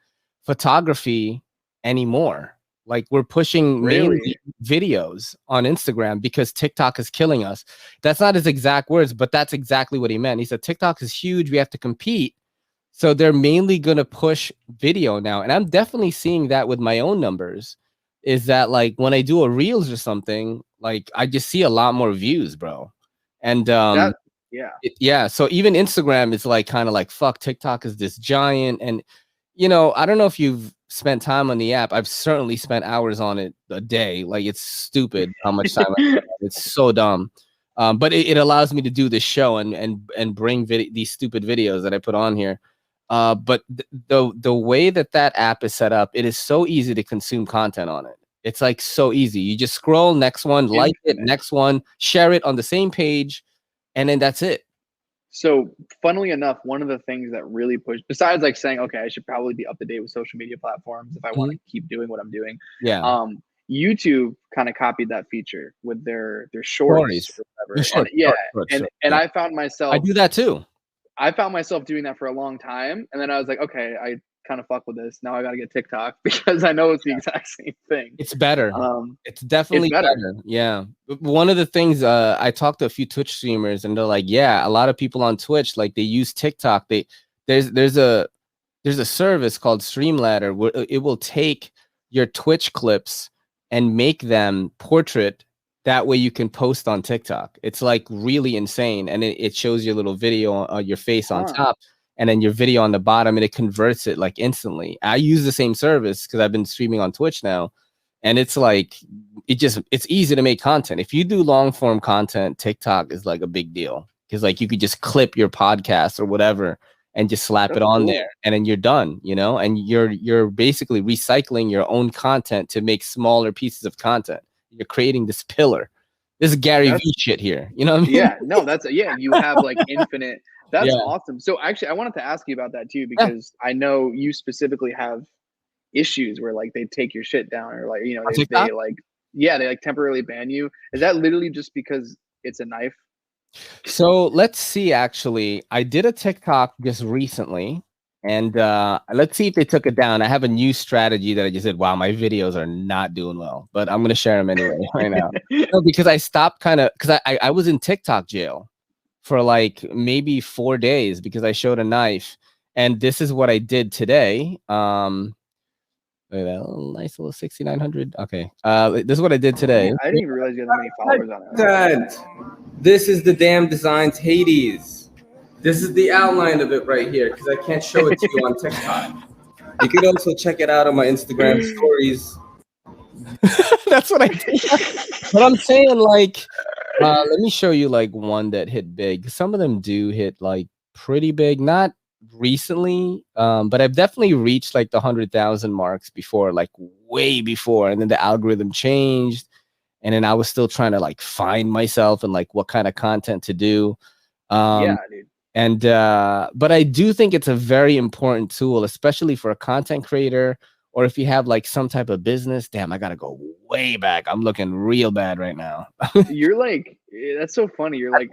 Speaker 1: photography anymore. Like, we're pushing mainly videos on Instagram because TikTok is killing us. That's not his exact words, but that's exactly what he meant. He said TikTok is huge. We have to compete. So they're mainly going to push video now. And I'm definitely seeing that with my own numbers, is that like when I do a reels or something, like I just see a lot more views, bro. And yeah. So even Instagram is like kind of like, fuck, TikTok is this giant. And, you know, I don't know if you've spent time on the app. I've certainly spent hours on it a day. Like, it's stupid how much time I spend. It's so dumb. But it allows me to do this show and bring these stupid videos that I put on here. But the way that app is set up, it is so easy to consume content on it. It's like so easy. You just scroll, next one, like it, next one, share it on the same page, and then that's it.
Speaker 2: So funnily enough, one of the things that really pushed, besides like saying, okay, I should probably be up to date with social media platforms if I want to keep doing what I'm doing.
Speaker 1: Yeah.
Speaker 2: YouTube kind of copied that feature with their shorts or whatever.
Speaker 1: Short,
Speaker 2: and I found myself,
Speaker 1: I do that too.
Speaker 2: I found myself doing that for a long time. And then I was like, okay, I kind of fuck with this. Now I got to get TikTok because I know it's the exact same thing.
Speaker 1: It's better. It's definitely better. Yeah. One of the things, I talked to a few Twitch streamers, and they're like, yeah, a lot of people on Twitch, like, they use TikTok. There's a service called Streamladder where it will take your Twitch clips and make them portrait. That way you can post on TikTok. It's like really insane. And it shows your little video, your face on top, and then your video on the bottom, and it converts it like instantly. I use the same service because I've been streaming on Twitch now. And it's like, it's easy to make content. If you do long form content, TikTok is like a big deal. Because like you could just clip your podcast or whatever and just slap it on there, and then you're done, you know? And you're basically recycling your own content to make smaller pieces of content. You're creating this pillar. This is Gary V shit here. You know what I mean?
Speaker 2: Yeah, no, you have like infinite. That's awesome. So actually, I wanted to ask you about that too, because I know you specifically have issues where like they take your shit down, or like, you know, they temporarily ban you. Is that literally just because it's a knife?
Speaker 1: So let's see. Actually, I did a TikTok just recently. And let's see if they took it down. I have a new strategy that I just said, wow, my videos are not doing well, but I'm going to share them anyway right now. No, because I stopped because I was in TikTok jail for like maybe 4 days because I showed a knife. And this is what I did today. Look at that nice little 6,900. Okay. This is what I did today.
Speaker 2: I didn't even realize you had that many followers on it.
Speaker 1: This is the damn Designs Hades. This is the outline of it right here, because I can't show it to you on TikTok. You can also check it out on my Instagram stories. That's what I did. But I'm saying, like, let me show you like one that hit big. Some of them do hit like pretty big, not recently, but I've definitely reached like the 100,000 marks before, like way before. And then the algorithm changed, and then I was still trying to like find myself and like what kind of content to do.
Speaker 2: Yeah, dude.
Speaker 1: And but I do think it's a very important tool, especially for a content creator, or if you have like some type of business. Damn, I gotta go way back. I'm looking real bad right now.
Speaker 2: You're like, that's so funny. You're like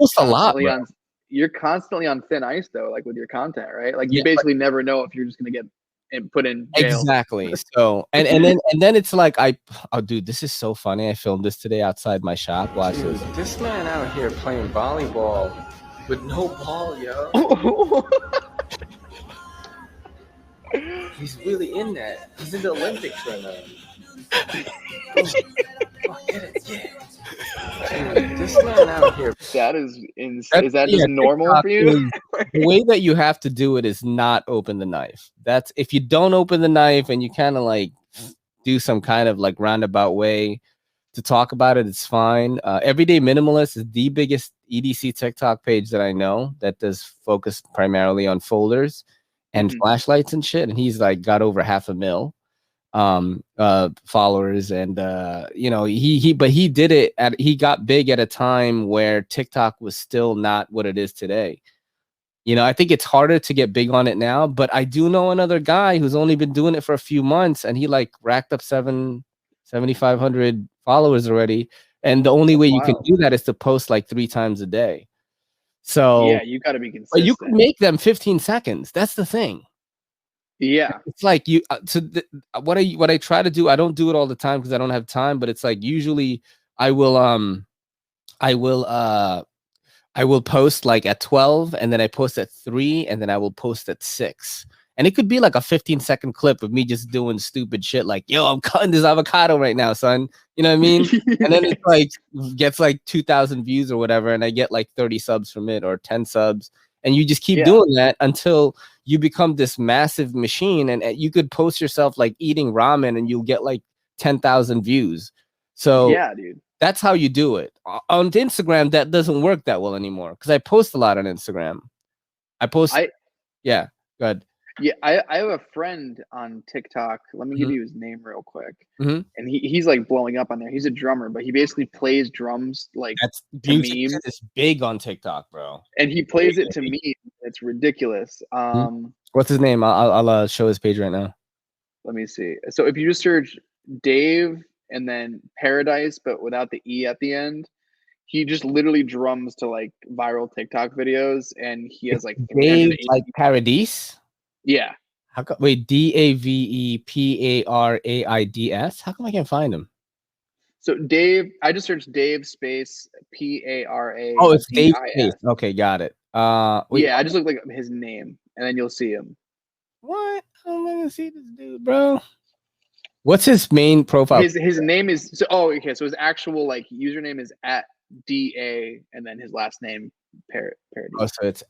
Speaker 2: you're constantly on thin ice though, like with your content, right? Like you basically never know if you're just gonna get put in jail.
Speaker 1: Exactly. So and then it's like oh dude, this is so funny. I filmed this today outside my shop. Watch this. This man out here playing volleyball with no ball, yo. He's really in that. He's in the Olympics right now. Oh, get it, yeah. Dude, this man out here.
Speaker 2: That is insane. Is that just normal for you?
Speaker 1: The way that you have to do it is not open the knife. That's if you don't open the knife and you kind of like do some kind of like roundabout way to talk about it, it's fine. Everyday Minimalist is the biggest EDC TikTok page that I know that does focus primarily on folders and flashlights and shit. And he's like got over 500,000 followers. And you know, he did it he got big at a time where TikTok was still not what it is today. You know, I think it's harder to get big on it now, but I do know another guy who's only been doing it for a few months, and he like racked up 7,500 followers already. And the only way you can do that is to post like 3 times a day. So
Speaker 2: yeah, you got to be consistent.
Speaker 1: You can make them 15 seconds. That's the thing.
Speaker 2: Yeah,
Speaker 1: it's like you. What I try to do. I don't do it all the time because I don't have time. But it's like usually I will post like at 12, and then I post at 3, and then I will post at 6. And it could be like a 15-second clip of me just doing stupid shit like, yo, I'm cutting this avocado right now, son. You know what I mean? And then it's like gets like 2,000 views or whatever, and I get like 30 subs from it or 10 subs. And you just keep doing that until you become this massive machine. And you could post yourself like eating ramen and you'll get like 10,000 views. So
Speaker 2: yeah, dude.
Speaker 1: That's how you do it. On Instagram, that doesn't work that well anymore because I post a lot on Instagram. Yeah, go ahead.
Speaker 2: Yeah, I have a friend on TikTok. Let me give you his name real quick. And he's like blowing up on there. He's a drummer, but he basically plays drums like to memes.
Speaker 1: It's big on TikTok, bro.
Speaker 2: And he plays it to memes. It's ridiculous.
Speaker 1: What's his name? I'll show his page right now.
Speaker 2: Let me see. So if you just search Dave and then Paradise, but without the E at the end, he just literally drums to like viral TikTok videos, and he has like
Speaker 1: Dave, like Paradise.
Speaker 2: Yeah.
Speaker 1: How come? Wait, DAVEPARAIDS. How come I can't find him?
Speaker 2: So Dave, I just searched Dave space PARA.
Speaker 1: Oh, it's Dave space. Okay, got it.
Speaker 2: Yeah, I just looked like his name, and then you'll see him.
Speaker 1: What? I'm gonna see this dude, bro. What's his main profile?
Speaker 2: His name is so his actual like username is @DA and then his last name Paradise.
Speaker 1: Oh, so it's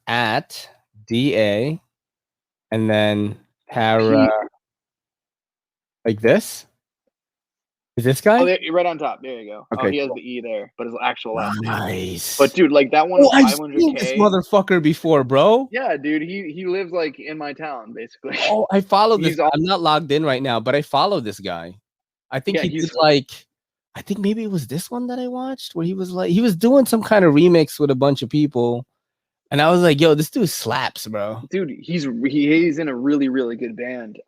Speaker 1: @DA and then para like this. Is this guy?
Speaker 2: Oh, right on top. There you go.
Speaker 1: Okay,
Speaker 2: he has the E there, but his actual last name.
Speaker 1: Nice.
Speaker 2: But dude, like that one.
Speaker 1: Oh, I've seen this motherfucker before, bro.
Speaker 2: Yeah, dude. He lives like in my town, basically.
Speaker 1: Oh, I follow this. I'm not logged in right now, but I follow this guy. I think he did like. I think maybe it was this one that I watched where he was doing some kind of remix with a bunch of people, and I was like, "Yo, this dude slaps, bro."
Speaker 2: Dude, he's in a really really good band.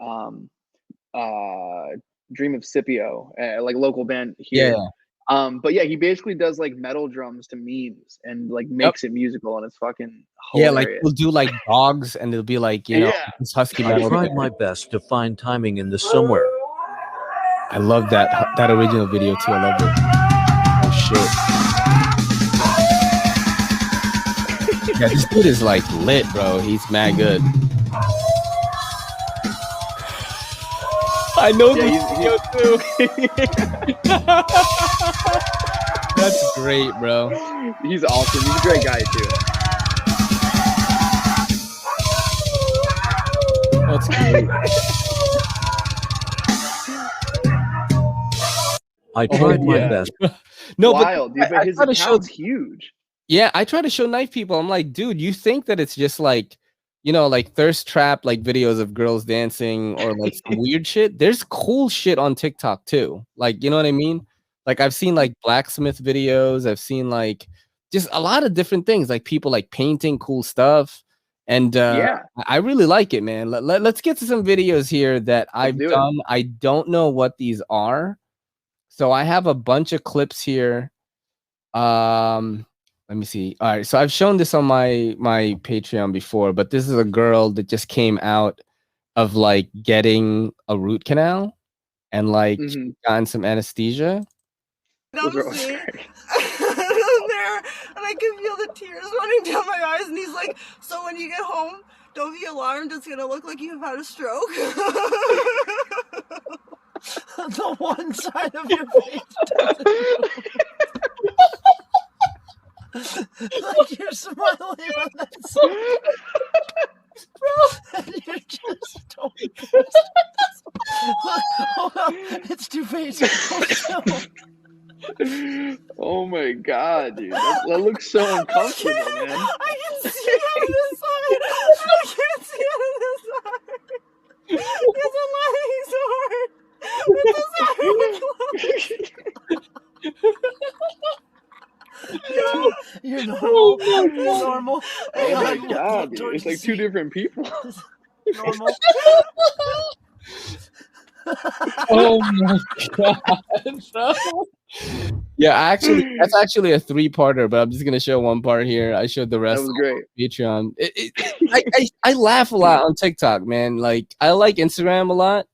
Speaker 2: Dream of Scipio, like local band here.
Speaker 1: Yeah.
Speaker 2: But yeah, he basically does like metal drums to memes and like makes it musical, and it's fucking hilarious.
Speaker 1: Yeah, like we'll do like dogs, and it'll be like this husky metal.
Speaker 4: I tried my best to find timing in this somewhere.
Speaker 1: I love that original video too. I love it. Oh shit. Yeah, this dude is like lit, bro. He's mad good. I know this video too. That's great, bro.
Speaker 2: He's awesome. He's a great guy too.
Speaker 1: That's great.
Speaker 4: I tried my best.
Speaker 1: No,
Speaker 2: wild,
Speaker 1: but
Speaker 2: dude, but his account's huge.
Speaker 1: Yeah, I try to show knife people. I'm like, dude, you think that it's just like, like thirst trap, like videos of girls dancing or like some weird shit. There's cool shit on TikTok too. Like, you know what I mean? Like I've seen like blacksmith videos. I've seen like just a lot of different things, like people like painting cool stuff. And I really like it, man. Let's get to some videos here that I've done. I don't know what these are. So I have a bunch of clips here. Let me see. All right, so I've shown this on my Patreon before, but this is a girl that just came out of like getting a root canal and like gotten some anesthesia.
Speaker 5: There, and I can feel the tears running down my eyes, and he's like, "So when you get home, don't be alarmed. It's gonna look like you've had a stroke." The one side of your face like you're smiling on that side. Bro, and you're just totally Look, hold up. It's two faces.
Speaker 2: so uncomfortable, man.
Speaker 5: I can see it on this side. I can't see it on this side. It's lying so hard. You're normal. You're normal.
Speaker 2: Oh my god, dude. It's like two different people.
Speaker 5: Normal.
Speaker 1: Oh my god, bro. Yeah, actually, that's actually a 3-parter, but I'm just gonna show one part here. I showed the rest.
Speaker 2: That was great.
Speaker 1: On Patreon. I laugh a lot on TikTok, man. Like I like Instagram a lot,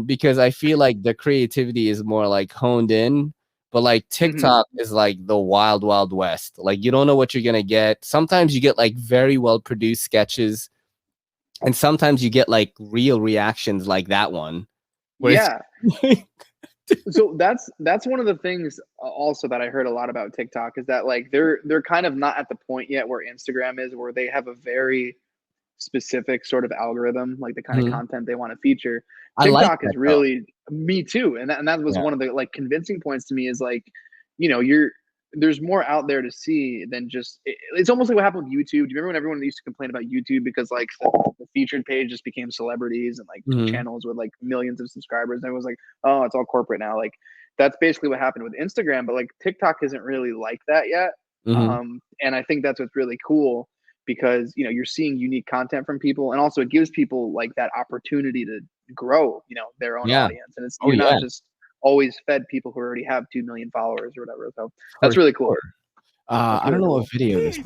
Speaker 1: because I feel like the creativity is more like honed in. But like TikTok is like the wild, wild west. Like you don't know what you're gonna get. Sometimes you get like very well produced sketches, and sometimes you get like real reactions like that one.
Speaker 2: Yeah. So that's one of the things also that I heard a lot about TikTok is that like they're kind of not at the point yet where Instagram is, where they have a very specific sort of algorithm, like the kind of content they want to feature. TikTok is really me too, and that was one of the like convincing points to me is like, you know, there's more out there to see than just it's almost like what happened with YouTube. Do you remember when everyone used to complain about YouTube because like the featured page just became celebrities and like channels with like millions of subscribers, and everyone was like, oh, it's all corporate now. Like that's basically what happened with Instagram, but like TikTok isn't really like that yet. And I think that's what's really cool, because you know you're seeing unique content from people, and also it gives people like that opportunity to grow, you know, their own audience, and it's you're not just always fed people who already have 2 million followers or whatever. So that's really cool.
Speaker 1: I don't know what video this is.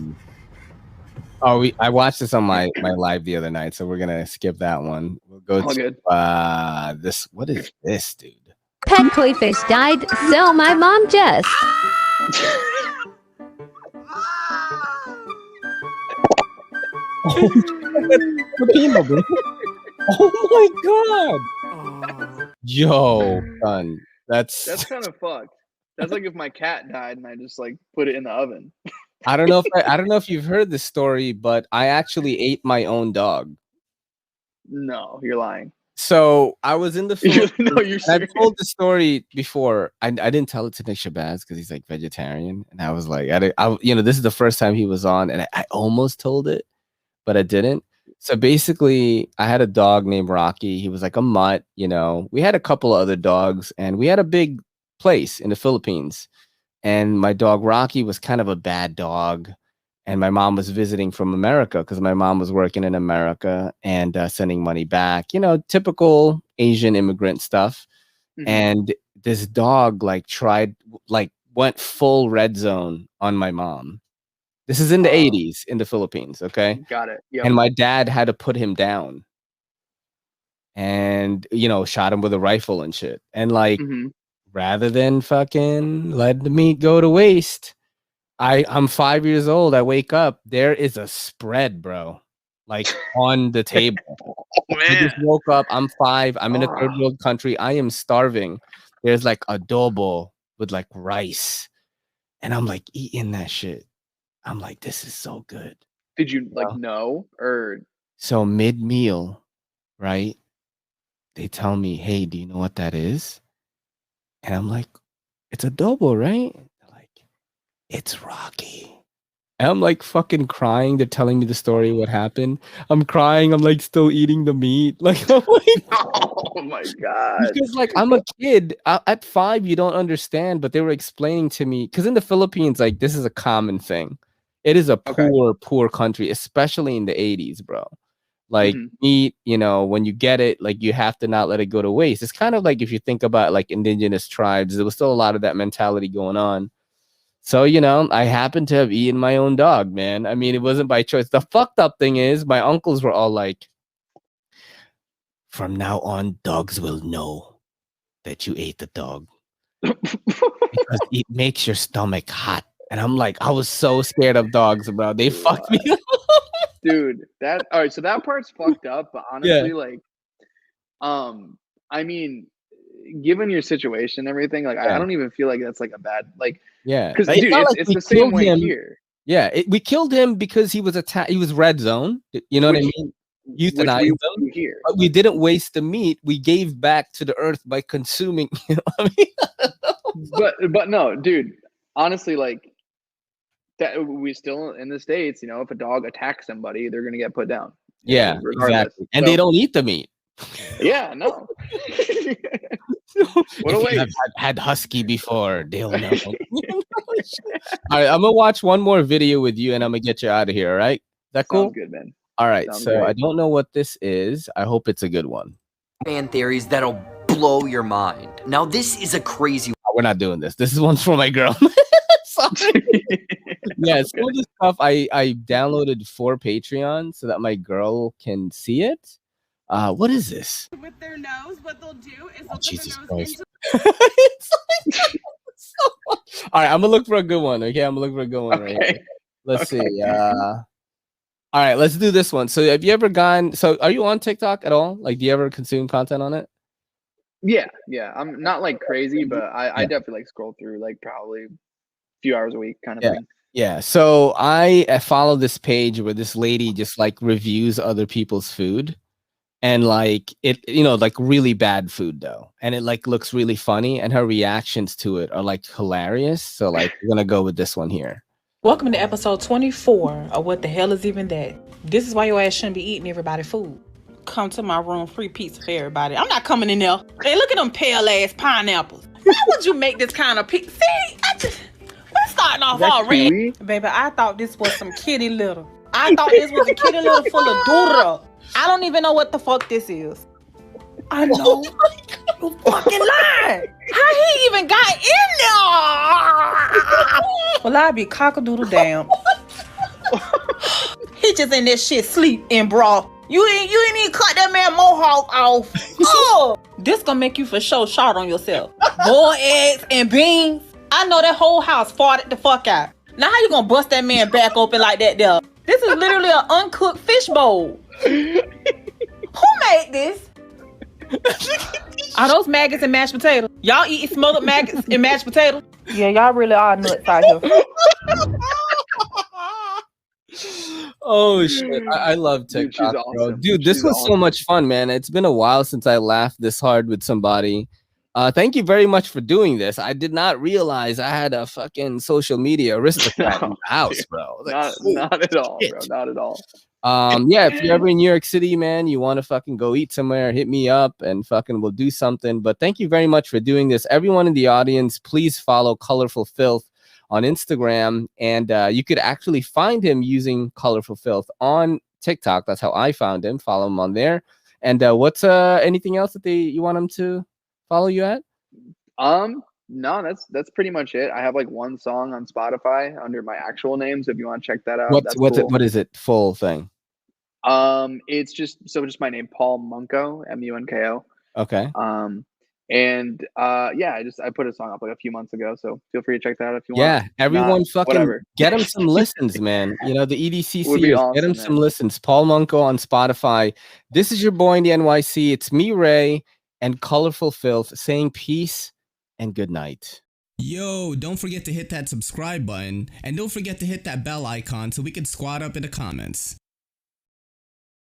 Speaker 1: Oh, I watched this on my live the other night, so we're gonna skip that one. We'll go to this. What is this, dude?
Speaker 6: Pet koi fish died, so my mom just.
Speaker 1: Oh my god! Yo, son, that's
Speaker 2: kind of fucked. That's like if my cat died and I just like put it in the oven.
Speaker 1: I don't know if you've heard this story, but I actually ate my own dog.
Speaker 2: No, you're lying.
Speaker 1: So I was in the Philippines.
Speaker 2: No, you're serious.
Speaker 1: I've told the story before. I didn't tell it to Nick Shabazz because he's like vegetarian, and I was like, you know, this is the first time he was on, and I almost told it, but I didn't. So basically, I had a dog named Rocky. He was like a mutt, you know. We had a couple of other dogs, and we had a big place in the Philippines. And my dog Rocky was kind of a bad dog. And my mom was visiting from America because my mom was working in America and sending money back, you know, typical Asian immigrant stuff. And this dog went full red zone on my mom. This is in the 80s in the Philippines, okay?
Speaker 2: Got it. Yep.
Speaker 1: And my dad had to put him down and, you know, shot him with a rifle and shit. And like, rather than fucking let the meat go to waste, I'm 5 years old. I wake up. There is a spread, bro, like on the table. I just woke up. I'm 5. I'm in a third world country. I am starving. There's like adobo with like rice. And I'm like eating that shit. I'm like, this is so good.
Speaker 2: Did you like know or? So
Speaker 1: mid-meal, right? They tell me, hey, do you know what that is? And I'm like, it's adobo, right? They're like, it's Rocky. And I'm like fucking crying. They're telling me the story, what happened. I'm crying. I'm like still eating the meat. Like, I'm like,
Speaker 2: oh my God.
Speaker 1: Because like I'm a kid. At 5, you don't understand, but they were explaining to me, because in the Philippines, like this is a common thing. It is a poor country, especially in the 80s, bro. Like meat, you know, when you get it, like you have to not let it go to waste. It's kind of like if you think about like indigenous tribes, there was still a lot of that mentality going on. So, you know, I happened to have eaten my own dog, man. I mean, it wasn't by choice. The fucked up thing is my uncles were all like, from now on, dogs will know that you ate the dog because it makes your stomach hot. And I'm like, I was so scared of dogs, bro. They fucked me up.
Speaker 2: Dude, all right, so that part's fucked up, but honestly, like, I mean, given your situation and everything, like, I don't even feel like that's like a bad, like, because dude, it's the same way here.
Speaker 1: Yeah, we killed him because he was he was red zone. You know what I mean? Euthanized him. Here. But we didn't waste the meat. We gave back to the earth by consuming. You know what I mean?
Speaker 2: but no, dude. Honestly, like, that we still in the States, you know, if a dog attacks somebody, they're gonna get put down.
Speaker 1: Yeah, exactly. And they don't eat the meat.
Speaker 2: Yeah, no. What a
Speaker 1: If you
Speaker 2: waste.
Speaker 1: have had husky before, they'll know. All right, I'm gonna watch one more video with you, and I'm gonna get you out of here. All right, is that cool?
Speaker 2: Sounds good, man.
Speaker 1: All right,
Speaker 2: Sounds
Speaker 1: so
Speaker 2: great.
Speaker 1: I don't know what this is. I hope it's a good one.
Speaker 7: Fan theories that'll blow your mind. Now this is a crazy.
Speaker 1: We're not doing this. This is one for my girl. Sorry. Yeah, some of the stuff I downloaded for Patreon so that my girl can see it. What is this?
Speaker 5: With their nose, what they'll do is they'll
Speaker 1: Jesus
Speaker 5: put their nose
Speaker 1: Christ.
Speaker 5: into
Speaker 1: All right, I'm gonna look for a good one. Okay, I'm gonna look for a good one right here. Let's see. All right, let's do this one. So have you ever gone, so are you on TikTok at all? Like, do you ever consume content on it?
Speaker 2: Yeah. I'm not like crazy, but I definitely like scroll through like probably a few hours a week kind of thing.
Speaker 1: Yeah. So I follow this page where this lady just like reviews other people's food. And like it, you know, like really bad food though. And it like looks really funny. And her reactions to it are like hilarious. So like we're gonna go with this one here.
Speaker 8: Welcome to episode 24 of What the Hell Is Even That? This is why your ass shouldn't be eating everybody's food. Come to my room, free pizza for everybody. I'm not coming in there. Hey, look at them pale ass pineapples. Why would you make this kind of pizza? See, we're starting off already. Baby, I thought this was some kitty litter. I thought this was a kitty litter full of doodle. I don't even know what the fuck this is. I know. You fucking lying. How he even got in there? Well, I be cock-a-doodle damn. He just in that shit sleep in bra. You ain't even cut that man mohawk off. Oh, this gonna make you for sure short on yourself. Boiled eggs and beans. I know that whole house farted the fuck out. Now how you gonna bust that man back open like that there? This is literally an uncooked fish bowl. Who made this? Are those maggots and mashed potatoes? Y'all eating smothered maggots and mashed potatoes? Yeah, y'all really are nuts out here.
Speaker 1: Oh shit! I love TikTok, bro. Dude, this was so much fun, man. It's been a while since I laughed this hard with somebody. Thank you very much for doing this. I did not realize I had a fucking social media aristocrat in the house, bro. Like,
Speaker 2: not at all, bro. Not at all.
Speaker 1: Yeah, if you're ever in New York City, man, you want to fucking go eat somewhere, hit me up and fucking we'll do something. But thank you very much for doing this. Everyone in the audience, please follow Colorful Filth on Instagram. And you could actually find him using Colorful Filth on TikTok. That's how I found him. Follow him on there. And what's anything else that you want him to follow you at?
Speaker 2: No, that's pretty much it. I have like one song on Spotify under my actual name, so if you want to check that out,
Speaker 1: what is it? Full thing.
Speaker 2: It's just my name, Paul Munko, Munko.
Speaker 1: Okay.
Speaker 2: And yeah, I put a song up like a few months ago, so feel free to check that out if you want.
Speaker 1: Yeah, everyone fucking
Speaker 2: whatever.
Speaker 1: Get him some listens, man. You know, the EDCC,
Speaker 2: awesome,
Speaker 1: get him some listens. Paul Munko on Spotify. This is your boy in the NYC. It's me, Ray, and Colorful Filth saying peace and good night.
Speaker 9: Yo, don't forget to hit that subscribe button and don't forget to hit that bell icon so we can squad up in the comments.